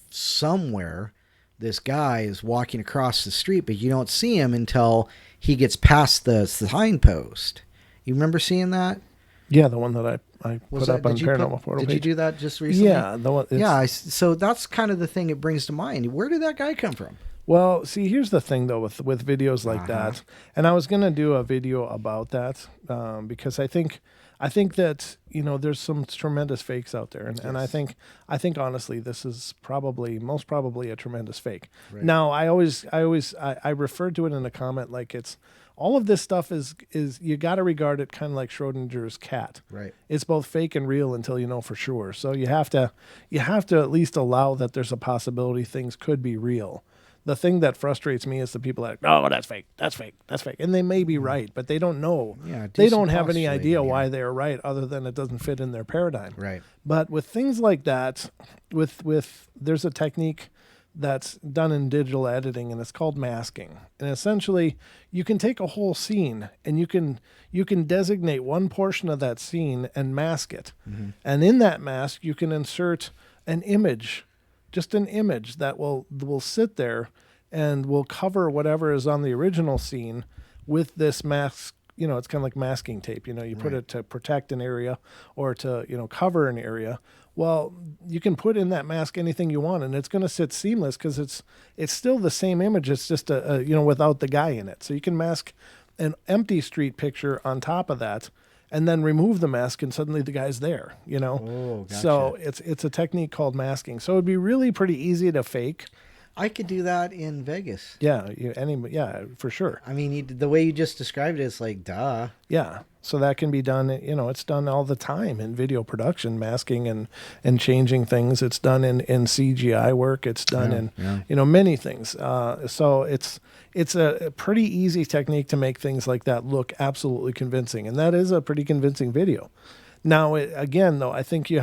somewhere this guy is walking across the street, but you don't see him until he gets past the signpost. You remember seeing that? Yeah, the one that I put up on Paranormal Portal. Did you do that just recently? Yeah, the one. So that's kind of the thing it brings to mind. Where did that guy come from? Well, see, here's the thing though with videos like that, and I was gonna do a video about that because I think that there's some tremendous fakes out there, and I think honestly this is most probably a tremendous fake. Right. Now I referred to it in a comment like it's. All of this stuff is you got to regard it kind of like Schrodinger's cat. Right. It's both fake and real until you know for sure. So you have to at least allow that there's a possibility things could be real. The thing that frustrates me is the people that that's fake, that's fake, that's fake, and they may be right, but they don't know. Yeah, they don't have any idea why they're right, other than it doesn't fit in their paradigm. Right. But with things like that, with there's a technique that's done in digital editing, and it's called masking. And essentially, you can take a whole scene and you can designate one portion of that scene and mask it. Mm-hmm. And in that mask, you can insert an image, just an image that will sit there and will cover whatever is on the original scene with this mask. It's kind of like masking tape. You put it to protect an area or to cover an area. Well, you can put in that mask anything you want, and it's going to sit seamless because it's still the same image. It's just without the guy in it. So you can mask an empty street picture on top of that, and then remove the mask, and suddenly the guy's there. Oh, gotcha. So it's a technique called masking. So it'd be really pretty easy to fake. I could do that in Vegas. Yeah, for sure. I mean, the way you just described it, it's like, duh. Yeah, so that can be done. It's done all the time in video production, masking and changing things. It's done in CGI work. It's done in many things. So it's a pretty easy technique to make things like that look absolutely convincing, and that is a pretty convincing video. Now, again, though, I think you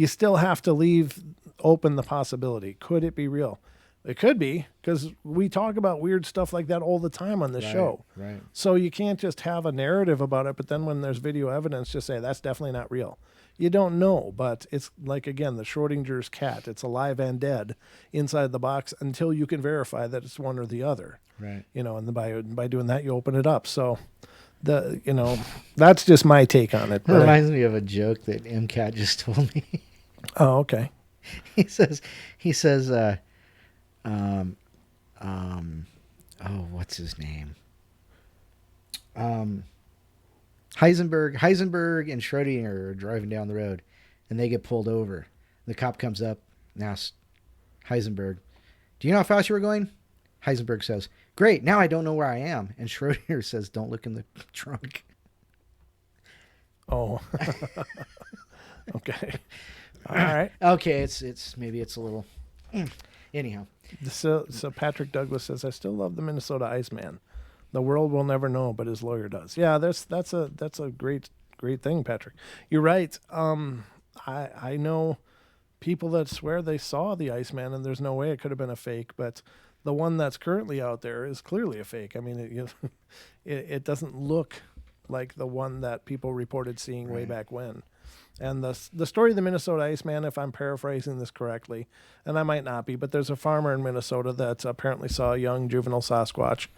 still have to leave open the possibility. Could it be real? It could be, because we talk about weird stuff like that all the time on the show. Right. So you can't just have a narrative about it, but then when there's video evidence, just say that's definitely not real. You don't know, but it's like, again, the Schrodinger's cat. It's alive and dead inside the box until you can verify that it's one or the other. Right. And by doing that, you open it up. So that's just my take on it. It reminds me of a joke that MCAT just told me. Oh, okay. He says, what's his name? Heisenberg and Schrodinger are driving down the road, and they get pulled over. The cop comes up and asks Heisenberg, "Do you know how fast you were going?" Heisenberg says, "Great, now I don't know where I am." And Schrodinger says, "Don't look in the trunk." Oh. Okay. All right. Okay, it's maybe it's a little. Anyhow. So Patrick Douglas says, "I still love the Minnesota Iceman. The world will never know, but his lawyer does." Yeah, that's a great thing, Patrick. You're right. I know people that swear they saw the Iceman, and there's no way it could have been a fake. But the one that's currently out there is clearly a fake. I mean, it doesn't look like the one that people reported seeing way back when. And the story of the Minnesota Iceman, if I'm paraphrasing this correctly, and I might not be, but there's a farmer in Minnesota that apparently saw a young juvenile Sasquatch,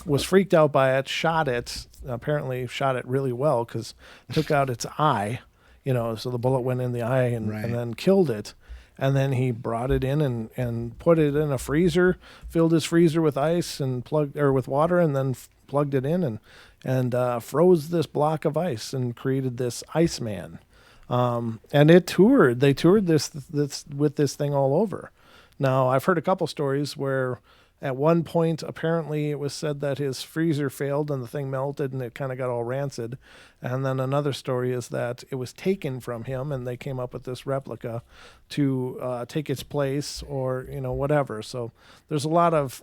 was freaked out by it, apparently shot it really well because took out its eye, so the bullet went in the eye and then killed it. And then he brought it in and put it in a freezer, filled his freezer with ice and with water, and then plugged it in and froze this block of ice and created this Iceman. And they toured this with this thing all over. Now, I've heard a couple stories where at one point, apparently it was said that his freezer failed and the thing melted and it kind of got all rancid. And then another story is that it was taken from him and they came up with this replica to take its place or, whatever. So there's a lot of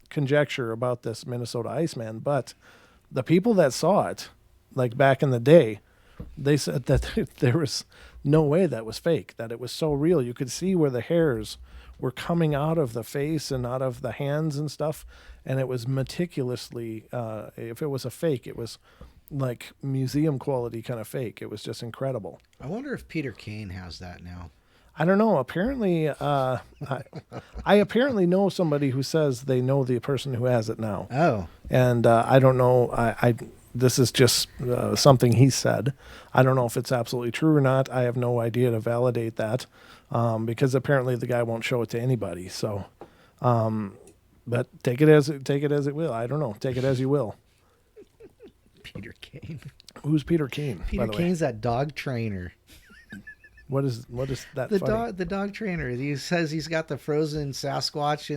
conjecture about this Minnesota Iceman, but the people that saw it, like back in the day, they said that there was no way that was fake, that it was so real. You could see where the hairs were coming out of the face and out of the hands and stuff, and it was meticulously, if it was a fake, it was like museum quality kind of fake. It was just incredible. I wonder if Peter Kane has that now. I don't know. Apparently, I apparently know somebody who says they know the person who has it now. Oh. And I don't know. This is just something he said. I don't know if it's absolutely true or not. I have no idea to validate that because apparently the guy won't show it to anybody. So, but take it as it will. I don't know. Take it as you will. Peter Kane. Who's Peter Kane? Peter Kane's that dog trainer. What is that? The dog trainer. He says he's got the frozen Sasquatch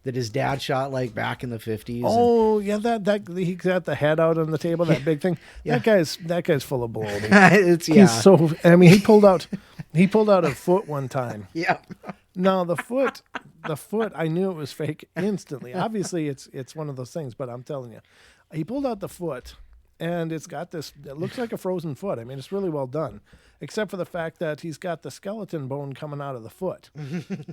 that his dad shot like back in the 50s. Oh yeah, that he got the head out on the table, that big thing. Yeah. That guy's full of baloney. He's so. I mean, he pulled out a foot one time. Yeah. No, the foot. I knew it was fake instantly. Obviously, it's one of those things. But I'm telling you, he pulled out the foot, and it's got this. It looks like a frozen foot. I mean, it's really well done. Except for the fact that he's got the skeleton bone coming out of the foot.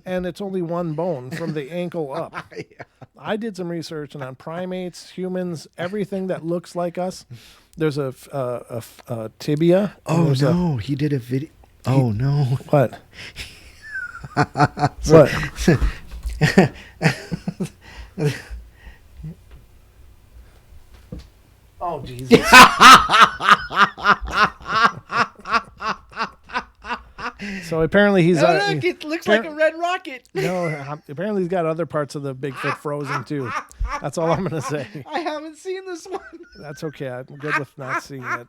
And it's only one bone from the ankle up. Yeah. I did some research, and on primates, humans, everything that looks like us, there's a tibia. Oh, no. He did a video. Oh, no. What? What? Oh, Jesus. So apparently he's... look, it looks like a red rocket. No, apparently he's got other parts of the Bigfoot frozen too. That's all I'm going to say. I haven't seen this one. That's okay. I'm good with not seeing it.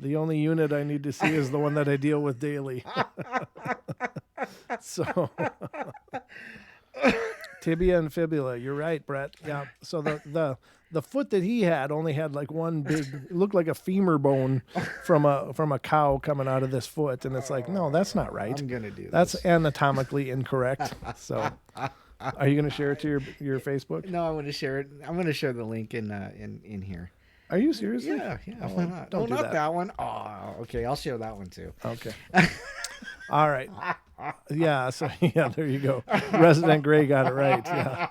The only unit I need to see is the one that I deal with daily. So... Tibia and fibula. You're right, Brett. Yeah. So the foot that he had only had like one big, it looked like a femur bone from a cow coming out of this foot, and it's like, no, that's not right. I'm gonna do that's this. Anatomically incorrect. So, are you gonna share it to your Facebook? No, I'm gonna share it. I'm gonna share the link in here. Are you serious? Yeah. Why not? Don't do not that. that one. Oh, okay. I'll share that one too. Okay. All right. Yeah. So yeah, there you go. Resident Gray got it right. Yeah.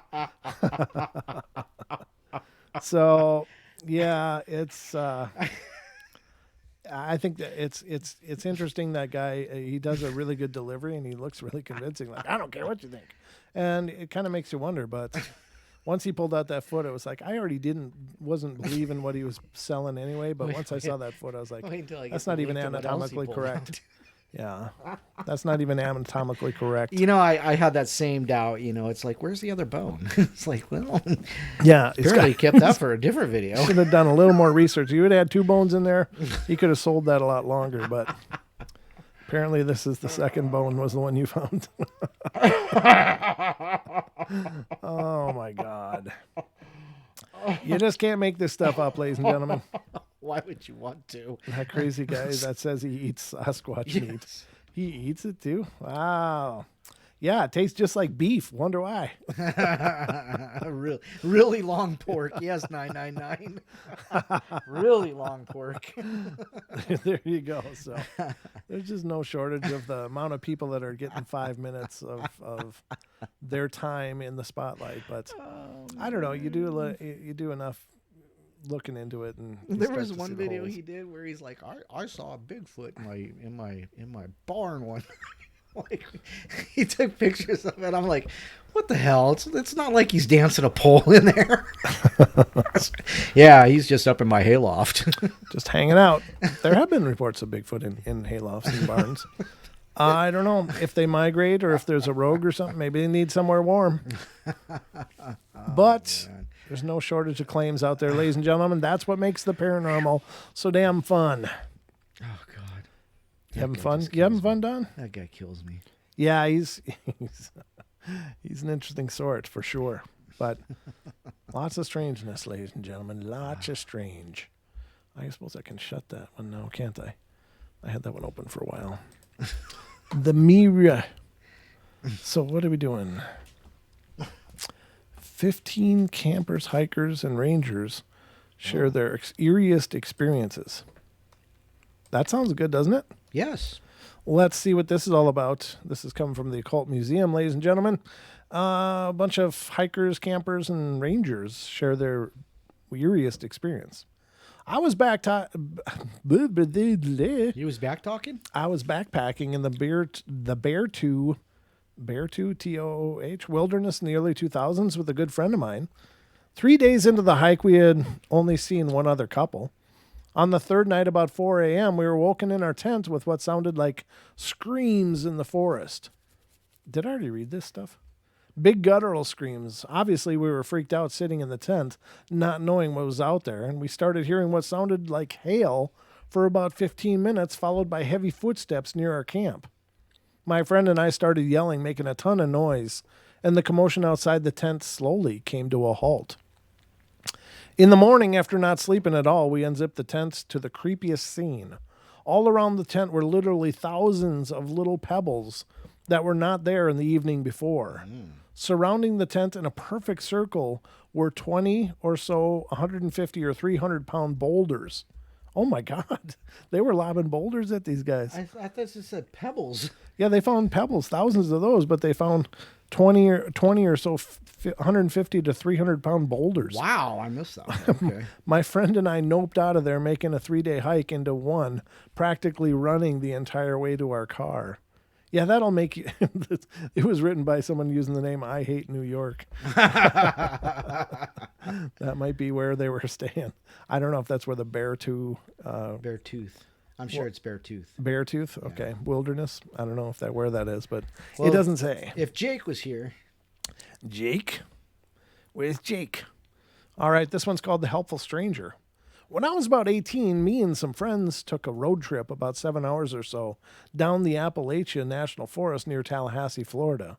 So yeah, it's. I think that it's interesting, that guy. He does a really good delivery, and he looks really convincing. Like, I don't care what you think, and it kind of makes you wonder. But once he pulled out that foot, it was like I already wasn't believing what he was selling anyway. But once I saw that foot, I was like, that's not even anatomically correct. Yeah. That's not even anatomically correct. You know, I had that same doubt. You know, it's like, where's the other bone? It's like, well, Yeah. apparently he kept that for a different video. Should have done a little more research. You would have had 2 bones in there. He could have sold that a lot longer, but apparently this is the second bone was the one you found. Oh my God. You just can't make this stuff up, ladies and gentlemen. Why would you want to? That crazy guy that says he eats Sasquatch meat. Yes. He eats it too? Wow. Yeah, it tastes just like beef. Wonder why. really, really long pork. Yes, 999. Really long pork. There you go. So there's just no shortage of the amount of people that are getting 5 minutes of their time in the spotlight. But I don't know. You do enough looking into it, and there was one video he did where he's like, I saw a Bigfoot in my barn one. Like, he took pictures of it. I'm like, what the hell? It's not like he's dancing a pole in there. Yeah, he's just up in my hayloft. Just hanging out. There have been reports of Bigfoot in haylofts and barns. I don't know if they migrate or if there's a rogue or something. Maybe they need somewhere warm. But man. there's no shortage of claims out there, ladies and gentlemen. That's what makes the paranormal so damn fun. Oh, God. You having fun? You having fun, Don? That guy kills me. Yeah, he's an interesting sort for sure. But lots of strangeness, ladies and gentlemen. Lots of strange. I suppose I can shut that one now, can't I? I had that one open for a while. The mirror. So what are we doing? 15 campers, hikers, and rangers share their eeriest experiences. That sounds good, doesn't it? Yes. Let's see what this is all about. This is coming from the Occult Museum, ladies and gentlemen. A bunch of hikers, campers, and rangers share their eeriest experience. I was He was back talking? I was backpacking in the Beartooth TOOH wilderness in the early 2000s with a good friend of mine. 3 days into the hike, we had only seen one other couple. On the third night, about 4 a.m., we were woken in our tent with what sounded like screams in the forest. Did I already read this stuff? Big guttural screams. Obviously, we were freaked out sitting in the tent, not knowing what was out there, and we started hearing what sounded like hail for about 15 minutes, followed by heavy footsteps near our camp. My friend and I started yelling, making a ton of noise, and the commotion outside the tent slowly came to a halt. In the morning, after not sleeping at all, we unzipped the tents to the creepiest scene. All around the tent were literally thousands of little pebbles that were not there in the evening before. Surrounding the tent in a perfect circle were 20 or so 150 or 300-pound boulders. Oh, my God. They were lobbing boulders at these guys. I thought this said pebbles. Yeah, they found pebbles, thousands of those, but they found 20 or so 150 to 300-pound boulders. Wow, I missed that one. Okay. My friend and I noped out of there, making a 3-day hike into one, practically running the entire way to our car. Yeah, that'll make you... It was written by someone using the name I Hate New York. That might be where they were staying. I don't know if that's where the Beartooth... Beartooth. I'm sure it's Beartooth. Beartooth? Okay. Yeah. Wilderness? I don't know where that is, but well, it doesn't say. If Jake was here... Jake? Where's Jake? All right, this one's called The Helpful Stranger. When I was about 18, me and some friends took a road trip about 7 hours or so down the Appalachian National Forest near Tallahassee, Florida.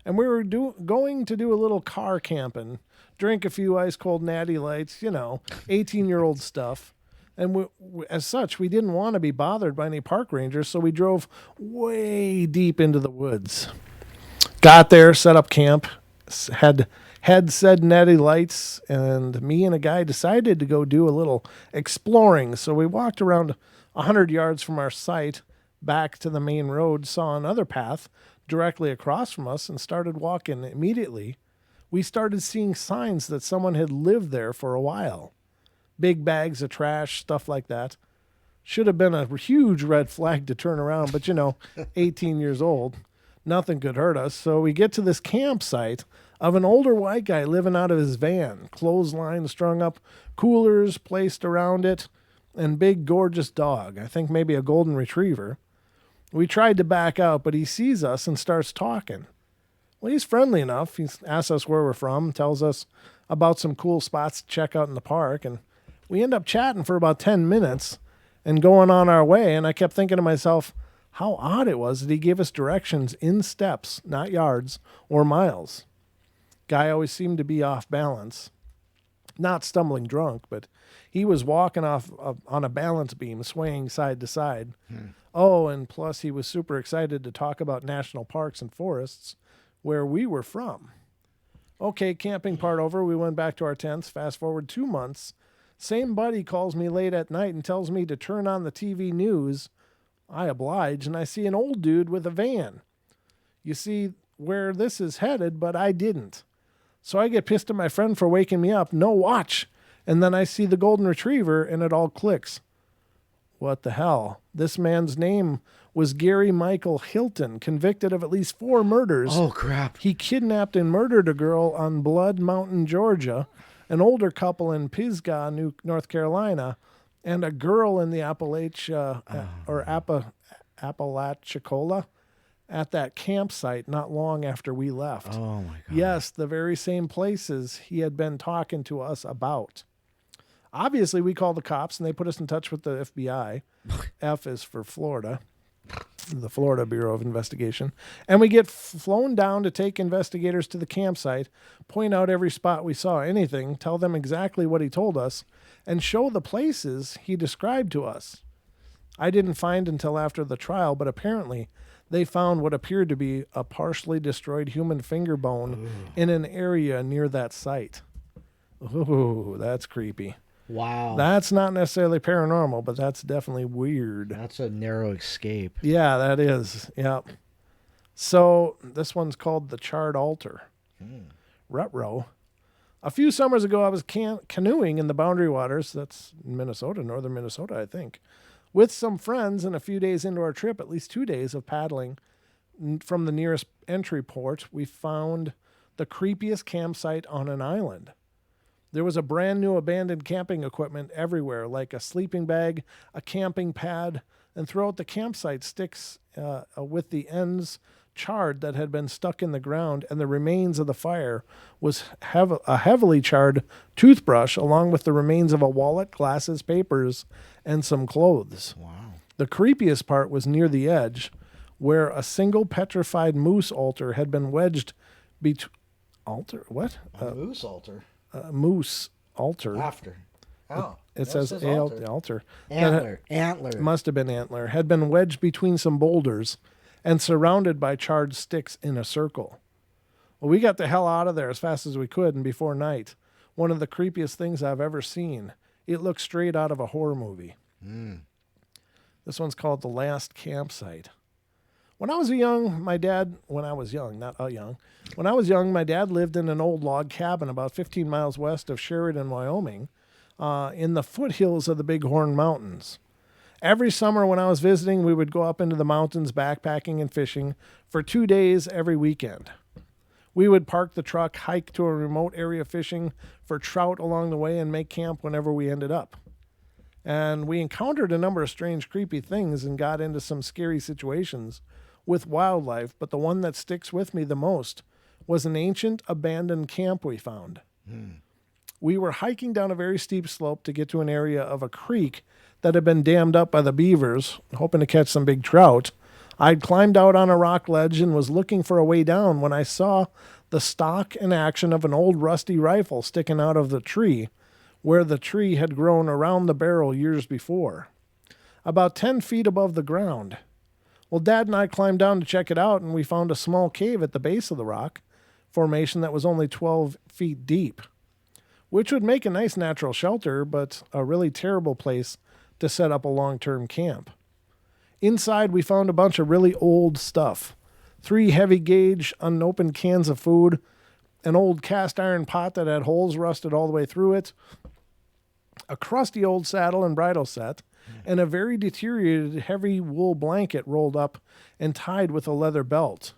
And we were going to do a little car camping, drink a few ice-cold natty lights, 18-year-old stuff. And as such, we didn't want to be bothered by any park rangers, so we drove way deep into the woods. Got there, set up camp, had said natty lights, and me and a guy decided to go do a little exploring. So we walked around 100 yards from our site back to the main road, saw another path directly across from us, and started walking. Immediately, we started seeing signs that someone had lived there for a while. Big bags of trash, stuff like that. Should have been a huge red flag to turn around, but 18 years old, nothing could hurt us. So we get to this campsite of an older white guy living out of his van, clothesline strung up, coolers placed around it, and big gorgeous dog. I think maybe a golden retriever. We tried to back out, but he sees us and starts talking. Well, he's friendly enough. He asks us where we're from, tells us about some cool spots to check out in the park, and we end up chatting for about 10 minutes and going on our way. And I kept thinking to myself, how odd it was that he gave us directions in steps, not yards or miles. Guy always seemed to be off balance. Not stumbling drunk, but he was walking off on a balance beam, swaying side to side. Oh, and plus he was super excited to talk about national parks and forests where we were from. Okay, camping part over. We went back to our tents. Fast forward 2 months. Same buddy calls me late at night and tells me to turn on the TV news. I oblige, and I see an old dude with a van. You see where this is headed, but I didn't. So I get pissed at my friend for waking me up. No, watch. And then I see the golden retriever, and it all clicks. What the hell? This man's name was Gary Michael Hilton, convicted of at least 4 murders. Oh, crap. He kidnapped and murdered a girl on Blood Mountain, Georgia, an older couple in Pisgah, North Carolina, and a girl in the Apalachicola at that campsite not long after we left. Oh, my God. Yes, the very same places he had been talking to us about. Obviously, we called the cops, and they put us in touch with the FBI. F is for Florida, the Florida Bureau of Investigation. And we get flown down to take investigators to the campsite, point out every spot we saw anything, tell them exactly what he told us, and show the places he described to us. I didn't find until after the trial, but apparently they found what appeared to be a partially destroyed human finger bone in an area near that site. Ooh, that's creepy. Wow. That's not necessarily paranormal, but that's definitely weird. That's a narrow escape. Yeah, that is. Yep. So this one's called the Charred Altar. Rutrow. A few summers ago, I was canoeing in the Boundary Waters. That's Minnesota, northern Minnesota, I think, with some friends. And a few days into our trip, at least 2 days of paddling from the nearest entry port, we found the creepiest campsite on an island. There was a brand new abandoned camping equipment everywhere, like a sleeping bag, a camping pad, and throughout the campsite sticks with the ends charred that had been stuck in the ground, and the remains of the fire was a heavily charred toothbrush along with the remains of a wallet, glasses, papers, and some clothes. Wow. The creepiest part was near the edge, where a single petrified moose altar had been wedged between... Altar? What? A moose altar? Moose altar. After. Oh. It says altar. Antler. It must have been antler. Had been wedged between some boulders and surrounded by charred sticks in a circle. Well, we got the hell out of there as fast as we could, and before night, one of the creepiest things I've ever seen. It looked straight out of a horror movie. This one's called The Last Campsite. When I was young, my dad lived in an old log cabin about 15 miles west of Sheridan, Wyoming, in the foothills of the Bighorn Mountains. Every summer when I was visiting, we would go up into the mountains backpacking and fishing for 2 days every weekend. We would park the truck, hike to a remote area fishing for trout along the way, and make camp whenever we ended up. And we encountered a number of strange, creepy things and got into some scary situations with wildlife, but the one that sticks with me the most was an ancient abandoned camp we found. We were hiking down a very steep slope to get to an area of a creek that had been dammed up by the beavers, hoping to catch some big trout. I'd climbed out on a rock ledge and was looking for a way down when I saw the stock and action of an old rusty rifle sticking out of the tree, where the tree had grown around the barrel years before, about 10 feet above the ground. Well, Dad and I climbed down to check it out, and we found a small cave at the base of the rock formation that was only 12 feet deep, which would make a nice natural shelter, but a really terrible place to set up a long-term camp. Inside, we found a bunch of really old stuff. 3 heavy-gauge, unopened cans of food, an old cast-iron pot that had holes rusted all the way through it, a crusty old saddle and bridle set, and a very deteriorated heavy wool blanket rolled up and tied with a leather belt.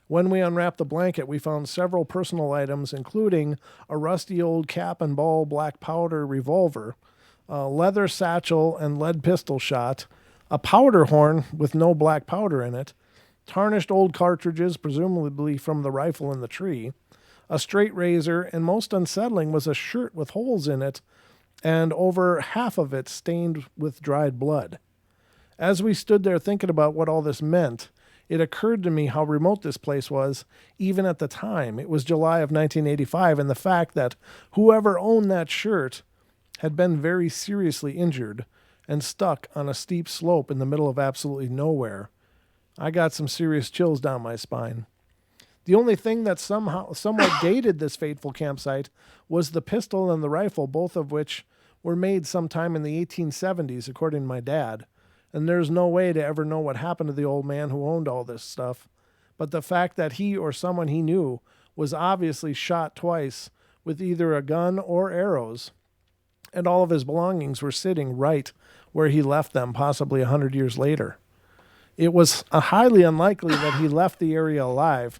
When we unwrapped the blanket, we found several personal items, including a rusty old cap and ball black powder revolver, a leather satchel and lead pistol shot, a powder horn with no black powder in it, tarnished old cartridges, presumably from the rifle in the tree, a straight razor, and most unsettling was a shirt with holes in it and over half of it stained with dried blood. As we stood there thinking about what all this meant, it occurred to me how remote this place was, even at the time. It was July of 1985, and the fact that whoever owned that shirt had been very seriously injured and stuck on a steep slope in the middle of absolutely nowhere. I got some serious chills down my spine. The only thing that somewhat dated this fateful campsite was the pistol and the rifle, both of which were made sometime in the 1870s, according to my dad. And there's no way to ever know what happened to the old man who owned all this stuff. But the fact that he or someone he knew was obviously shot twice with either a gun or arrows, and all of his belongings were sitting right where he left them, possibly 100 years later. It was highly unlikely that he left the area alive,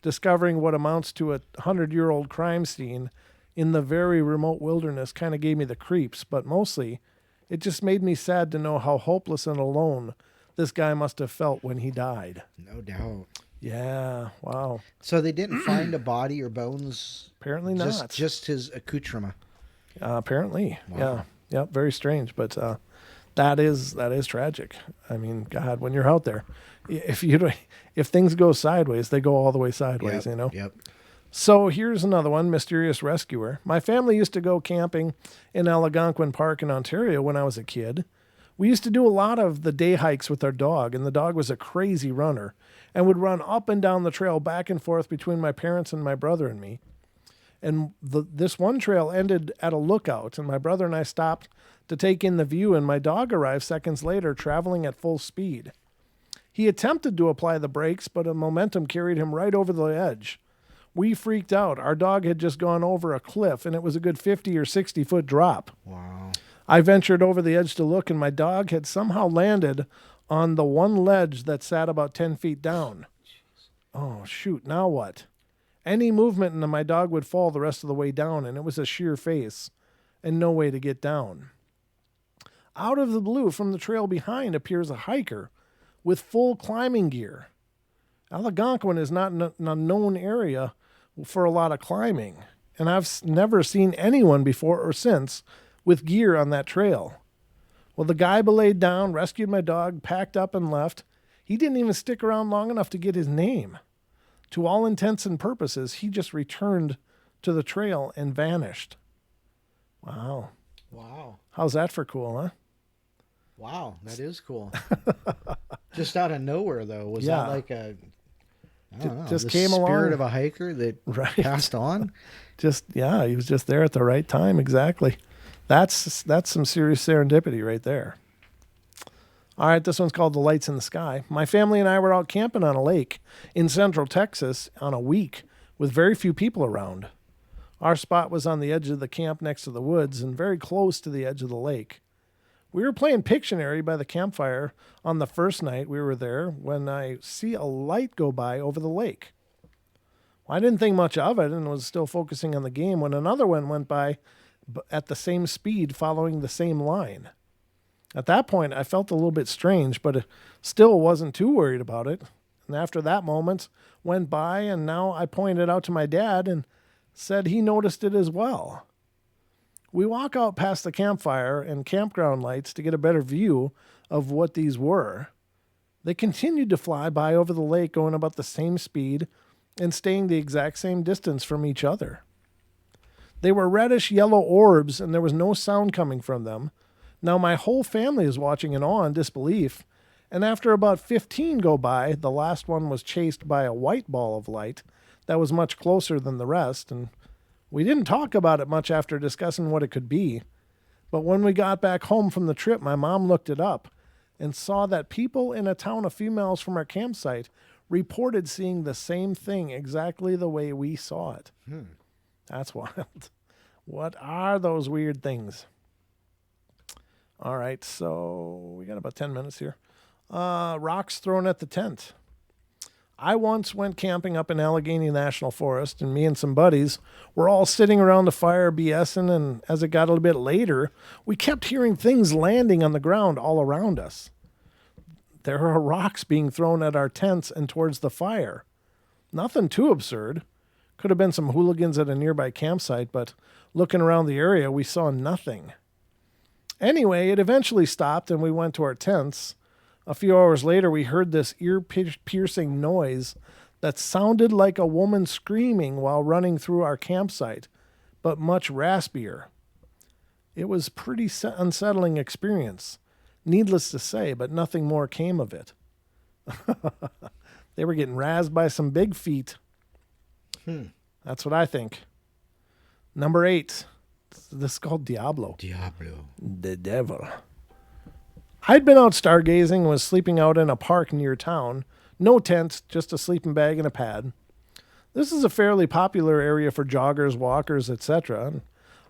discovering what amounts to a 100-year-old crime scene in the very remote wilderness kind of gave me the creeps, but mostly it just made me sad to know how hopeless and alone this guy must have felt when he died. No doubt. Yeah, wow. So they didn't find a body or bones? Apparently not. Just his accoutrement. Apparently, Wow. yeah, very strange, but that is tragic. I mean, God, when you're out there, if things go sideways, they go all the way sideways, you know? Yep. So here's another one, mysterious rescuer. My family used to go camping in Algonquin Park in Ontario when I was a kid. We used to do a lot of the day hikes with our dog, and the dog was a crazy runner and would run up and down the trail back and forth between my parents and my brother and me. And this one trail ended at a lookout, and my brother and I stopped to take in the view, and my dog arrived seconds later, traveling at full speed. He attempted to apply the brakes, but a momentum carried him right over the edge. We freaked out. Our dog had just gone over a cliff, and it was a good 50 or 60-foot drop. Wow. I ventured over the edge to look, and my dog had somehow landed on the one ledge that sat about 10 feet down. Oh, shoot, now what? Any movement and my dog would fall the rest of the way down, and it was a sheer face and no way to get down. Out of the blue, from the trail behind, appears a hiker with full climbing gear. Algonquin is not a known area for a lot of climbing, and I've never seen anyone before or since with gear on that trail. Well, the guy belayed down, rescued my dog, packed up, and left. He didn't even stick around long enough to get his name. To all intents and purposes, he just returned to the trail and vanished. Wow. Wow. How's that for cool, huh? Wow, that is cool. Just out of nowhere, though. Was that like a... I don't know, just the came along. Spirit of a hiker that passed on? He was just there at the right time. Exactly. That's some serious serendipity right there. All right, this one's called The Lights in the Sky. My family and I were out camping on a lake in central Texas on a week with very few people around. Our spot was on the edge of the camp next to the woods and very close to the edge of the lake. We were playing Pictionary by the campfire on the first night we were there when I see a light go by over the lake. Well, I didn't think much of it and was still focusing on the game when another one went by at the same speed following the same line. At that point, I felt a little bit strange, but still wasn't too worried about it. And after that moment went by, and now I pointed out to my dad and said he noticed it as well. We walk out past the campfire and campground lights to get a better view of what these were. They continued to fly by over the lake, going about the same speed and staying the exact same distance from each other. They were reddish yellow orbs, and there was no sound coming from them. Now my whole family is watching in awe and disbelief, and after about 15 go by, the last one was chased by a white ball of light that was much closer than the rest, and we didn't talk about it much after discussing what it could be. But when we got back home from the trip, my mom looked it up and saw that people in a town a few miles from our campsite reported seeing the same thing exactly the way we saw it. That's wild. What are those weird things? All right, so we got about 10 minutes here. Rocks thrown at the tent. I once went camping up in Allegheny National Forest, and me and some buddies were all sitting around the fire BSing, and as it got a little bit later, we kept hearing things landing on the ground all around us. There are rocks being thrown at our tents and towards the fire. Nothing too absurd. Could have been some hooligans at a nearby campsite, but looking around the area, we saw nothing. Anyway, it eventually stopped and we went to our tents. A few hours later, we heard this ear-piercing noise that sounded like a woman screaming while running through our campsite, but much raspier. It was a pretty unsettling experience. Needless to say, but nothing more came of it. They were getting razzed by some big feet. That's what I think. Number 8. This is called Diablo. Diablo. The devil. I'd been out stargazing and was sleeping out in a park near town. No tent, just a sleeping bag and a pad. This is a fairly popular area for joggers, walkers, etc.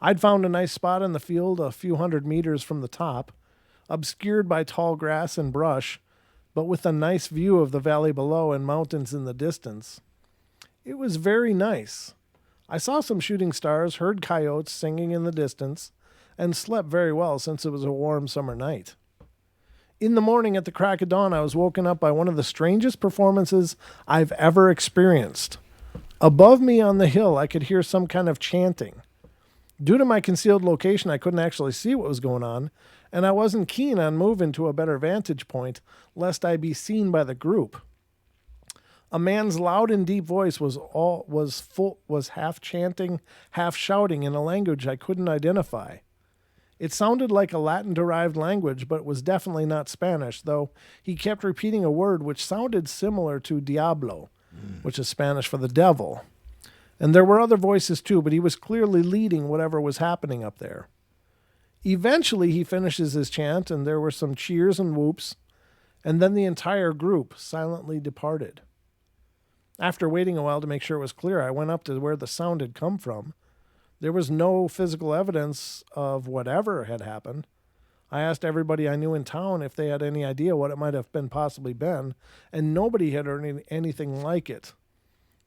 I'd found a nice spot in the field a few hundred meters from the top, obscured by tall grass and brush, but with a nice view of the valley below and mountains in the distance. It was very nice. I saw some shooting stars, heard coyotes singing in the distance, and slept very well since it was a warm summer night. In the morning at the crack of dawn, I was woken up by one of the strangest performances I've ever experienced. Above me on the hill, I could hear some kind of chanting. Due to my concealed location, I couldn't actually see what was going on, and I wasn't keen on moving to a better vantage point, lest I be seen by the group. A man's loud and deep voice was half chanting, half shouting in a language I couldn't identify. It sounded like a Latin-derived language, but it was definitely not Spanish, though he kept repeating a word which sounded similar to Diablo, which is Spanish for the devil. And there were other voices too, but he was clearly leading whatever was happening up there. Eventually, he finishes his chant, and there were some cheers and whoops, and then the entire group silently departed. After waiting a while to make sure it was clear, I went up to where the sound had come from. There was no physical evidence of whatever had happened. I asked everybody I knew in town if they had any idea what it might have possibly been, and nobody had heard anything like it.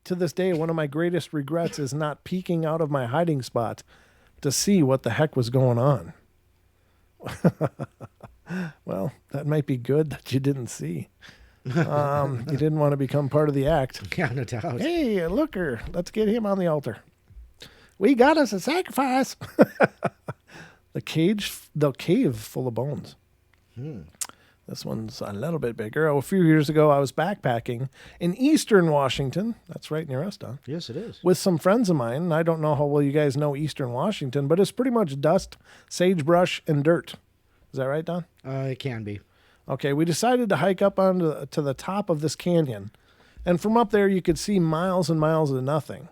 To this day, one of my greatest regrets is not peeking out of my hiding spot to see what the heck was going on. Well, that might be good that you didn't see. You didn't want to become part of the act. Yeah, no doubt. Hey, looker, let's get him on the altar. We got us a sacrifice. The cave full of bones. This one's a little bit bigger. A few years ago, I was backpacking in eastern Washington. That's right near us, Don. Yes, it is. With some friends of mine. I don't know how well you guys know eastern Washington, but it's pretty much dust, sagebrush, and dirt. Is that right, Don? It can be. Okay, we decided to hike up to the top of this canyon. And from up there, you could see miles and miles of nothing.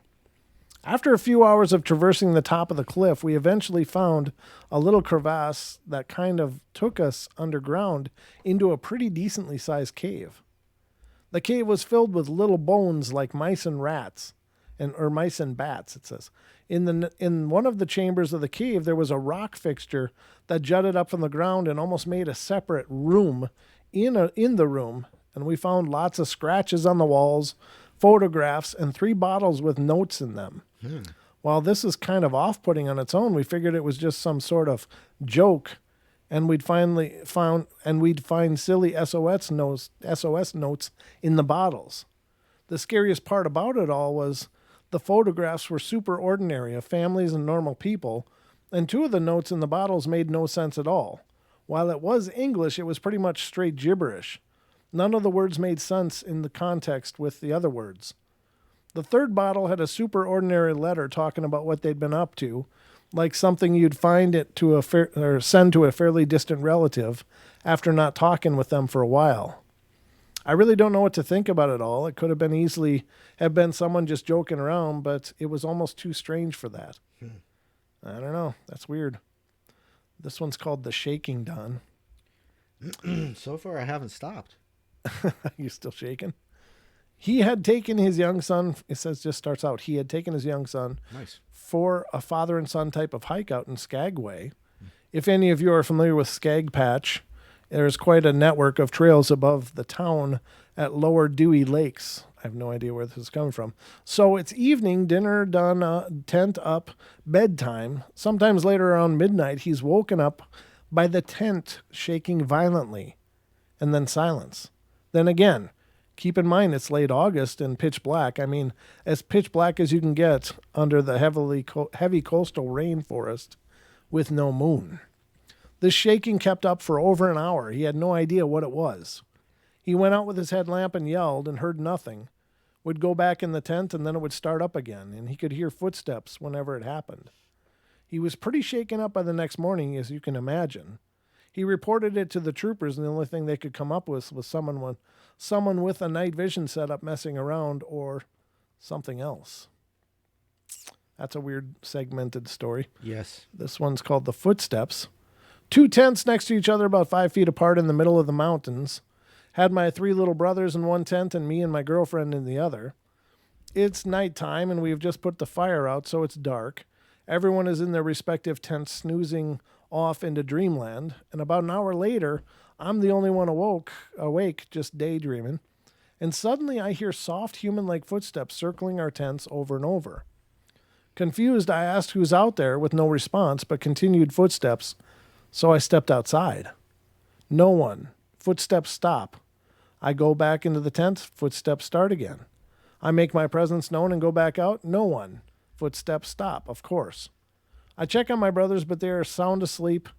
After a few hours of traversing the top of the cliff, we eventually found a little crevasse that kind of took us underground into a pretty decently sized cave. The cave was filled with little bones like mice and rats, or mice and bats, it says. In one of the chambers of the cave, there was a rock fixture that jutted up from the ground and almost made a separate room in the room, and we found lots of scratches on the walls, photographs, and 3 bottles with notes in them. While this is kind of off-putting on its own, we figured it was just some sort of joke, and we'd find silly SOS notes in the bottles. The scariest part about it all was the photographs were super ordinary of families and normal people, and 2 of the notes in the bottles made no sense at all. While it was English, it was pretty much straight gibberish. None of the words made sense in the context with the other words. The 3rd bottle had a super ordinary letter talking about what they'd been up to, like something you'd find it to or send to a fairly distant relative after not talking with them for a while. I really don't know what to think about it all. It could have easily been someone just joking around, but it was almost too strange for that. I don't know. That's weird. This one's called The Shaking, Don. So far, I haven't stopped. You still shaking? He had taken his young son, it says, just starts out, he had taken his young son for a father and son type of hike out in Skagway. If any of you are familiar with Skag Patch, there's quite a network of trails above the town at Lower Dewey Lakes. I have no idea where this is coming from. So it's evening, dinner done, tent up, bedtime. Sometimes later around midnight, he's woken up by the tent shaking violently. and then silence. Then again, keep in mind it's late August and pitch black. I mean, as pitch black as you can get under the heavy coastal rainforest with no moon. This shaking kept up for over an hour. He had no idea what it was. He went out with his headlamp and yelled and heard nothing. Would go back in the tent and then it would start up again, and he could hear footsteps whenever it happened. He was pretty shaken up by the next morning, as you can imagine. He reported it to the troopers, and the only thing they could come up with was someone with a night vision setup messing around or something else. That's a weird segmented story. Yes. This one's called The Footsteps. 2 tents next to each other about 5 feet apart in the middle of the mountains. Had my 3 little brothers in one tent and me and my girlfriend in the other. It's nighttime and we've just put the fire out, so it's dark. Everyone is in their respective tents snoozing off into dreamland. And about an hour later, I'm the only one awake, just daydreaming. And suddenly I hear soft human-like footsteps circling our tents over and over. Confused, I asked who's out there with no response, but continued footsteps. So I stepped outside. No one. Footsteps stop. I go back into the tent. Footsteps start again. I make my presence known and go back out. No one. Footsteps stop, of course. I check on my brothers, but they are sound asleep,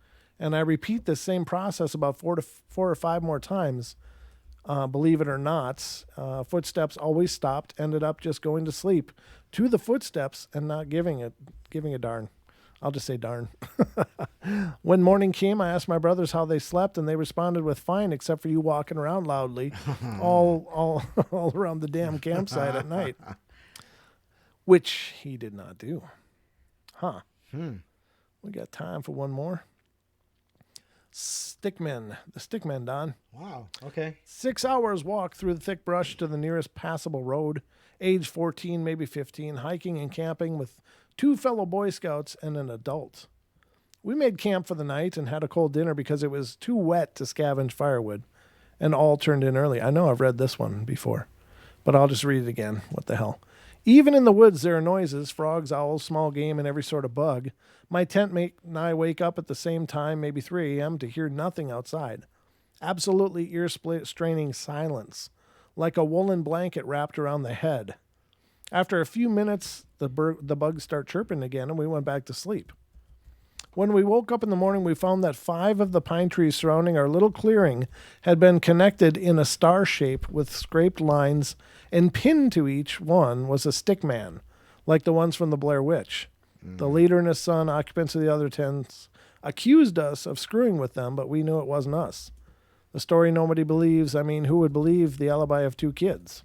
and I repeat this same process about 4 or 5 more times. Believe it or not, footsteps always stopped, ended up just going to sleep to the footsteps and not giving a darn. I'll just say darn. When morning came, I asked my brothers how they slept, and they responded with fine, except for you walking around loudly all around the damn campsite at night, which he did not do. Huh. We got time for one more. The stickmen, Don. Wow. Okay. 6 hours walk through the thick brush to the nearest passable road. Age 14, maybe 15, hiking and camping with 2 fellow Boy Scouts and an adult. We made camp for the night and had a cold dinner because it was too wet to scavenge firewood, and all turned in early. I know I've read this one before, but I'll just read it again. What the hell? Even in the woods, there are noises, frogs, owls, small game, and every sort of bug. My tent mate and I wake up at the same time, maybe 3 a.m., to hear nothing outside. Absolutely ear-straining silence, like a woolen blanket wrapped around the head. After a few minutes, the bugs start chirping again, and we went back to sleep. When we woke up in the morning, we found that 5 of the pine trees surrounding our little clearing had been connected in a star shape with scraped lines, and pinned to each one was a stick man, like the ones from the Blair Witch. The leader and his son, occupants of the other tents, accused us of screwing with them, but we knew it wasn't us. The story nobody believes. I mean, who would believe the alibi of 2 kids?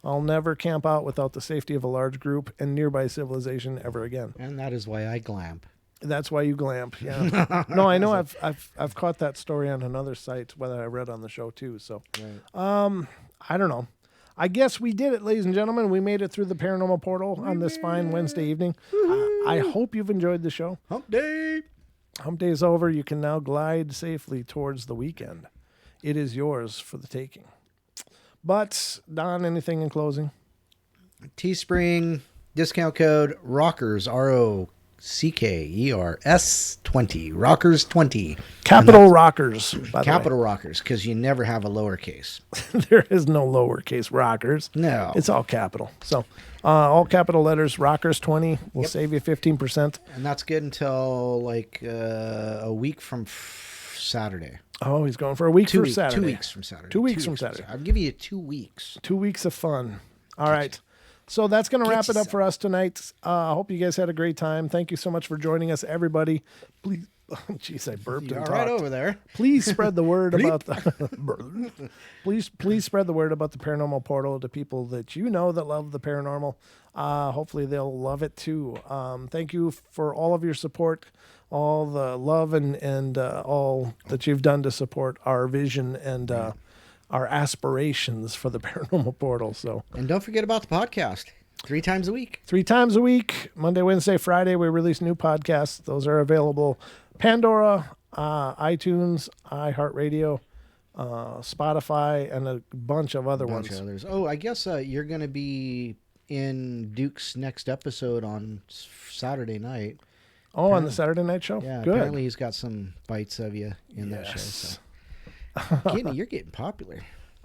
I'll never camp out without the safety of a large group and nearby civilization ever again. And that is why I glamp. That's why you glamp, yeah. No, I know I've caught that story on another site, whether I read on the show too. So, Right. I don't know. I guess we did it, ladies and gentlemen. We made it through the Paranormal Portal on this fine Wednesday evening. I hope you've enjoyed the show. Hump day. Hump day is over. You can now glide safely towards the weekend. It is yours for the taking. But, Don, anything in closing? Teespring, discount code ROCKERS, ROCKERS 20, ROCKERS 20. Capital Rockers, by Capital Rockers, because you never have a lowercase. the way. There is no lowercase rockers. No. It's all capital. So, all capital letters, Rockers 20 will save you 15%. And that's good until like a week from Saturday. Oh, he's going for a week from 2 weeks. Saturday. 2 weeks from Saturday. 2 weeks from Saturday. I'll give you 2 weeks. 2 weeks of fun. All right. So that's going to wrap it up for us tonight. I hope you guys had a great time. Thank you so much for joining us, everybody. Please, jeez, I burped and You're talked. right over there. Please spread the word about the please spread the word about the Paranormal Portal to people that you know that love the paranormal. Hopefully they'll love it too. Thank you for all of your support, all the love and all that you've done to support our vision and our aspirations for the Paranormal Portal. So, And don't forget about the podcast. 3 times a week. 3 times a week, Monday, Wednesday, Friday, we release new podcasts. Those are available Pandora, iTunes, iHeartRadio, Spotify, and a bunch of other ones. Others. Oh, I guess you're going to be in Duke's next episode on Saturday night. Oh, on the Saturday night show? Yeah, Good. apparently he's got some bites of you in that show. So. You're getting popular.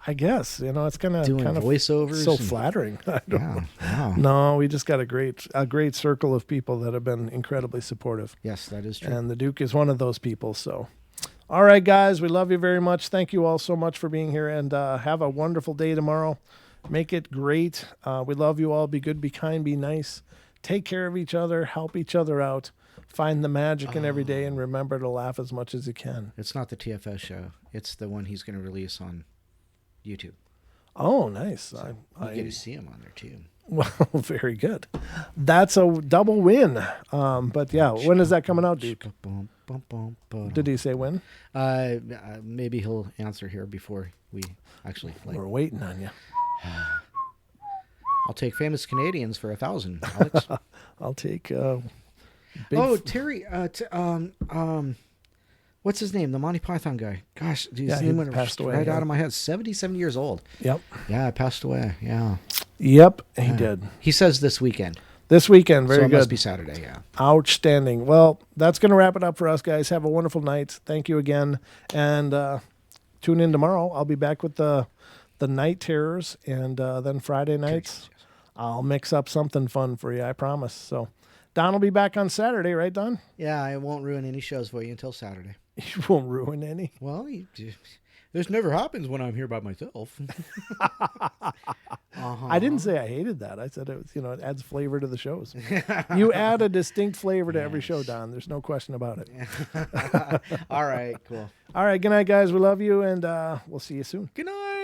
I guess, it's kind of Doing voiceovers. so flattering. I don't know. Wow. No, we just got a great circle of people that have been incredibly supportive. Yes, that is true. And the Duke is one of those people. So, all right, guys, we love you very much. Thank you all so much for being here, and have a wonderful day tomorrow. Make it great. We love you all. Be good, be kind, be nice. Take care of each other. Help each other out. Find the magic in every day, and remember to laugh as much as you can. It's not the TFS show. It's the one he's going to release on YouTube. Oh, nice. So you get to see him on there too. Well, very good. That's a double win. But yeah, when is that coming out, Duke? Did he say when? Maybe he'll answer here before we actually play. We're waiting on you. I'll take Famous Canadians for 1,000, Alex. I'll take. Terry. What's his name? The Monty Python guy. Gosh, his name went passed away, right out of my head. 77 years old. Yep. Yeah, passed away. Yeah. Yep, he did. He says this weekend. This weekend, very so it good. Must be Saturday, yeah. Outstanding. Well, that's going to wrap it up for us, guys. Have a wonderful night. Thank you again, and tune in tomorrow. I'll be back with the night terrors, and then Friday nights, I'll mix up something fun for you. I promise. So, Don will be back on Saturday, right, Don? Yeah, I won't ruin any shows for you until Saturday. You won't ruin any. Well, this never happens when I'm here by myself. I didn't say I hated that. I said it was, it adds flavor to the shows. You add a distinct flavor to every show, Don. There's no question about it. All right, cool. All right, good night, guys. We love you, and we'll see you soon. Good night.